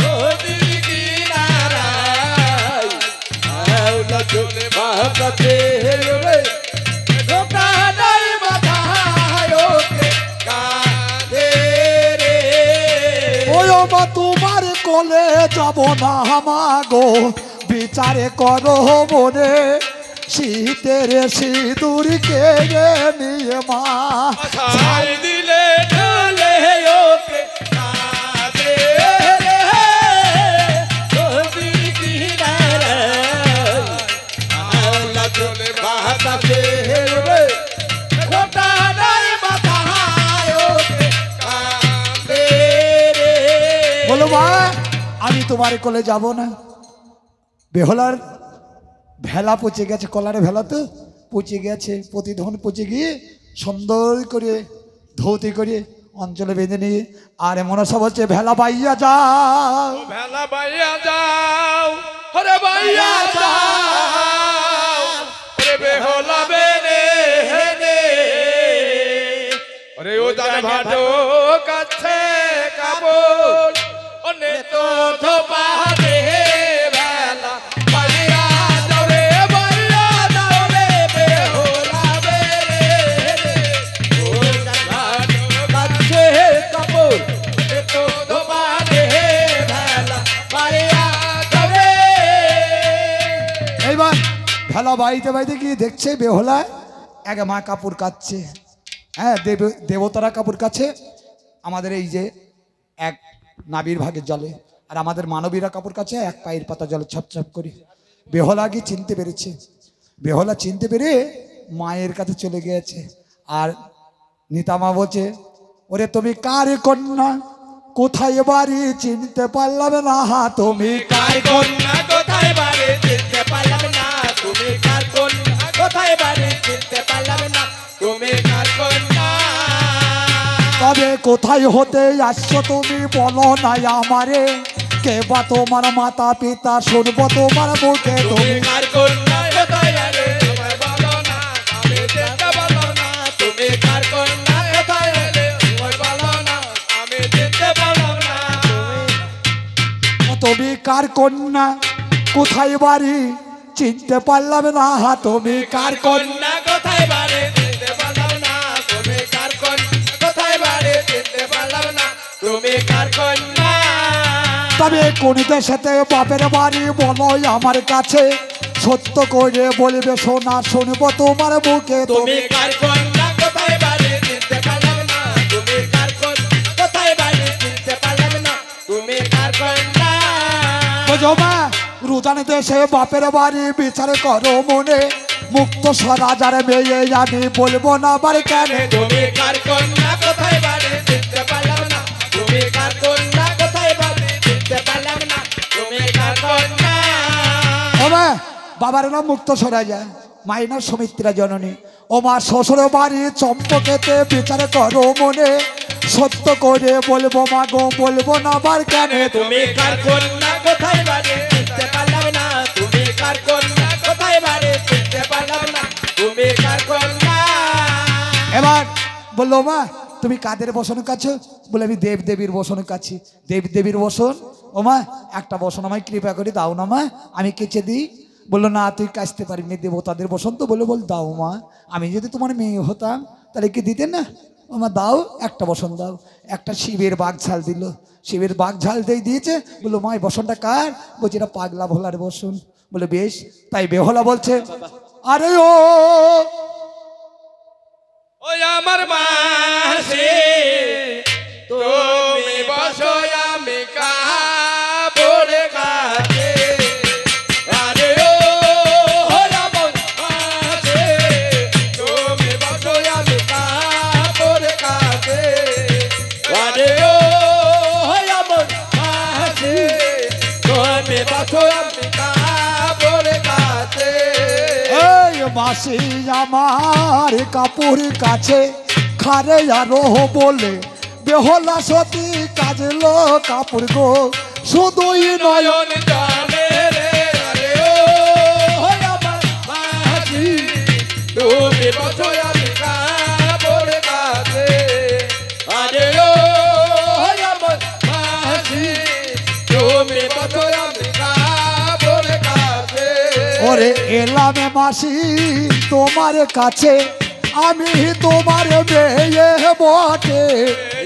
নদীর কিনারায় আওলা চলে বাঁকাতে ওরে ঘোমটা নাই মাথায় ওকে কাঁদে রে ওই ও মা তোমার কোলে যাব না মাগো, বিচারে করো মনে, শীতের সিঁদুর কেড়ে নিয়ে মা ছাই দিলে ঢলে ওকে কাঁদে রে নদীর কিনারায় আওলা চলে বাঁকাতে ওরে ঘোমটা নাই মাথায় ওকে কাঁদে রে বলো মা আমি তোমার কোলে যাব না। বেহলার ভেলা পচে গেছে, কলারে ভেলা তো পচে গেছে, প্রতিধন পচে গিয়ে সুন্দর করে ধৌতি করে অঞ্চলে বেঁধে নিয়ে আর মনসা বলছে ভেলা বাইয়া যাও। ভেলা বাইয়া যাও ওরে বাইয়া যাও ওরে বেহলা বেনে হেনে ওরে ও জান ভাটো কাছে কাবল ওনে তো ধোপা দে ভেলা বাইয়া যাও রে বাইয়া যাও রে বেহলা বেনে হেনে ও জান ভাটো কাছে কাবল ওনে তো ধোপা দে ভেলা বাইয়া যাও রে এইবার ভেলা বাইতে বাইতে গিয়ে দেখছে বেহলায় এক মা কাপড় কাচ্ছে। হ্যাঁ দেবতারা কাপড় কাছে আমাদের এই যে এক নাবির ভাগের জলে, আর আমাদের মানবীরা কাপড় কাছে এক পায়ের পাতা জলে ছপছপ করে। বেহলা গিয়ে চিনতে পেরেছে, বেহলা চিনতে পেরে মায়ের কাছে চলে গিয়েছে। আর নিতামা বলছে ওরে তুমি কার কন্যা, কোথায় বাড়ি চিনতে পারলাম না, তুমি কার কন্যা, কোথায় বাড়ি চিনতে পারলাম না, তুমি কার কন্যা, কোথায় বাড়ি চিনতে পারলাম না, তুমি কার কন্যা। তবে কোথায় হতে আসছো তুমি বলো না আমারে, কে বা তোমার মাতা পিতা শুনবো তোমার মুখে, তুমি কার কন্যা, কোথায় বাড়ি তোমায় বলো না, আমি চিনতে পারলাম না, তুমি কার কন্যা, কোথায় বাড়ি তোমায় বলো না, আমি চিনতে পারলাম না। তুমি কার কন্যা, কোথায় বাড়ি চিনতে পারলাম না, তুমি কার কন্যা। কোথায় বাড়ি চিনতে পারলাম না, তুমি কার কন্যা, কোথায় বাড়ি চিনতে পারলাম না, তুমি কার কন্যা। তবে কোন দেশেতে বাপের বাড়ি বলো আমার কাছে, সত্য করে বলবে সোনা শুনবো তোমার মুখে, তুমি কার কন্যা, কোথায় বাড়ি চিনতে পারলাম না, তুমি কার কন্যা, কোথায় বাড়ি চিনতে পারলাম না, তুমি কার কন্যা। বুঝো মা রুজান দেশে বাপের বাড়ি বিচার করো মনে, মুক্ত রাজার মেয়ে আমি বলবো না বাড়ি কেন, তুমি কার কন্যা, কোথায় বাড়ি চিনতে পারলাম না, তুমি কার কন্যা, কোথায় বাড়ি চিনতে পারলাম না, তুমি কার কন্যা। ও মা বাবার নাম মুক্ত রাজা, মায়ের নাম সুমিত্রা জননী। ও মা শ্বশুর বাড়ি চম্পকেতে বিচার করো মনে, সত্য করে বলবো মা গো বলবো না বার কেন, তুমি কার কন্যা, কোথায় বাড়ি চিনতে পারলাম না, তুমি কার কন্যা, কোথায় বাড়ি চিনতে পারলাম না, তুমি কার কন্যা। এবার বললো মা তুমি কাদের বসন কাছে, বলে আমি দেব দেবীর বসন কাছি। দেব দেবীর বসন, ও মা একটা বসন আমায় কৃপা করে দাও না মা, আমি কেচে দিই। বললো না তুই কাচতে পারিনি, দেবতাদের বসন তো, বলে বল দাও মা, আমি যদি তোমার মেয়ে হতাম তাহলে কি দিতেন না, ও মা দাও একটা বসন দাও। একটা শিবের বাঘ ঝাল দিল, শিবের বাঘ ঝাল দিয়েছে। বললো মা এই বসনটা কার, বলছে এটা পাগলা ভোলার বসন। বলে বেশ, তাই বেহলা বলছে আরে ও ওই আমার মাসি তুমি বসো আমি কাপড় কাছে, আরে ও আমার মাসি মাসি আমার কাপড় কাছে খারে আরো বলে বেহলা সতী কাজলো কাপড় গো শুধুই নয়ন নয়ন জলে রে আরে ও আমার মাঝি তুমি বছো আমি কাপড় কাছে আরে ও আমার মাঝি তুমি বছো আমি কাপড় কাছে ওরে এলামে মাসি তোমার কাছে আমি তোমার মেয়ে বটে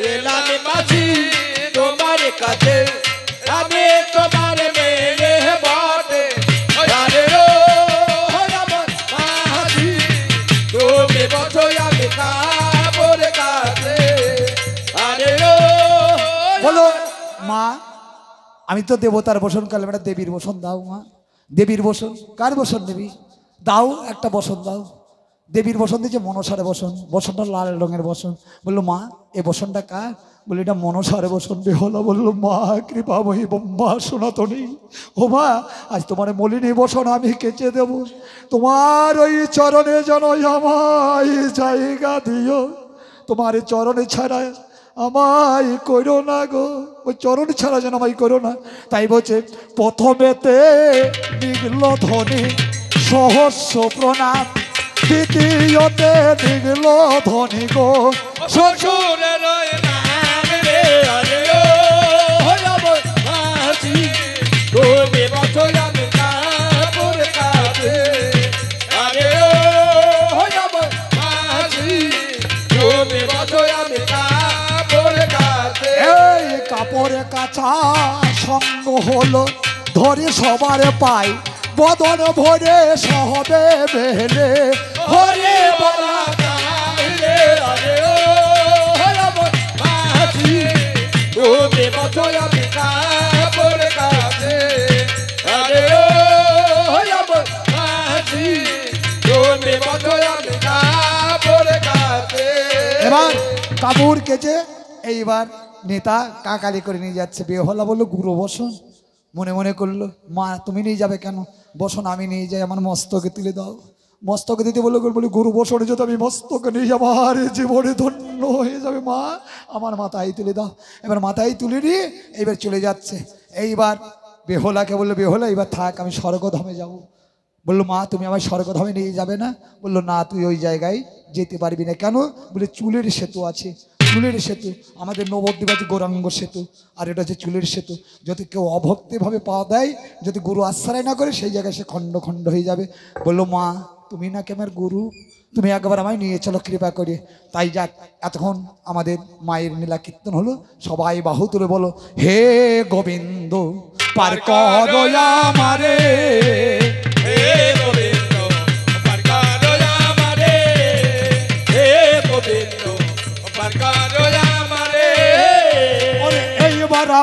এলাম মাঝি তোমার কাছে আমি তোমার মেয়ে বটে আরে ও আমার মাঝি তুমি বছো আমি কাপড় কাছে আরে ও বলো মা আমি তো দেবতার বসন কালে একটা দেবীর বসন দাও মা দেবীর বসন কার বসন দেবী দাও একটা বসন দাও দেবীর বসন দিয়েছে মনসারে বসন বসনটা লাল রঙের বসন বললো মা এ বসনটা কার বলে এটা মনসারে বসন বেহলা বললো মা কৃপাময়ী ব্রহ্মা সনাতনী ও মা আজ তোমার মলিনী বসন আমি কেচে দেব তোমার ওই চরণে যেন আমায় জায়গা দিও তোমার চরণে ছাড়া আমায় করো না গো ওই চরণ ছাড়া যেন আমায় করো না তাই বলছে প্রথমেতে নিগল ধ্বনি সহস্র প্রণাম দ্বিতীয়তে নিগল ধ্বনি গো শ্বশুরের নাম রে আরে ও আমার মাঝি তুমি বছো আমি কাপড় কাছে আরে ও আমার মাঝি তুমি বছো আমি কাপড় কাছে এই কাপড়ে কাছা সঙ্গ হলো ধরে সবার পাই বদন ভরে সহবে বেলে হরে বলা রে আরে ও আমার মাঝি তুমি বছো আমি কাপড় কাছে আরে ও আমার মাঝি তুমি বছো আমি কাপড় কাছে এবার কাপড় কেচে এইবার নেতা কাকালি করে নিয়ে যাচ্ছে বেহলা বললো গুরু বসন মনে মনে করলো মা তুমি নিয়ে যাবে কেন বসন আমি নিয়ে যাই আমার মস্তকে তুলে দাও মস্তকে দিতে বললো বলি গুরু বসনে যদি আমি মস্তকে নিয়ে যাবো আর জীবনে ধন্য হয়ে যাবে মা আমার মাথায় তুলে দাও এবার মাথায় তুলে নিয়ে এইবার চলে যাচ্ছে এইবার বেহলাকে বললো বেহলা এবার থাক আমি স্বর্গধামে যাব বললো মা তুমি আমার স্বর্গধামে নিয়ে যাবে না বললো না তুই ওই জায়গায় যেতে পারবি না কেন বলে চুলের সেতু আছে চুলের সেতু আমাদের নবদ্বীপ আছে গৌরাঙ্গ সেতু আর এটা হচ্ছে চুলের সেতু যদি কেউ অভক্তিভাবে পা দেয় যদি গুরু আশ্রয় না করে সেই জায়গায় সে খণ্ড খণ্ড হয়ে যাবে বললো মা তুমি নাকি আমার গুরু তুমি একবার আমায় নিয়ে চলো কৃপা করে তাই যাক এতক্ষণ আমাদের মায়ের নীলা কীর্তন হলো সবাই বাহু তুলে বলো হে গোবিন্দ পার করো আমারে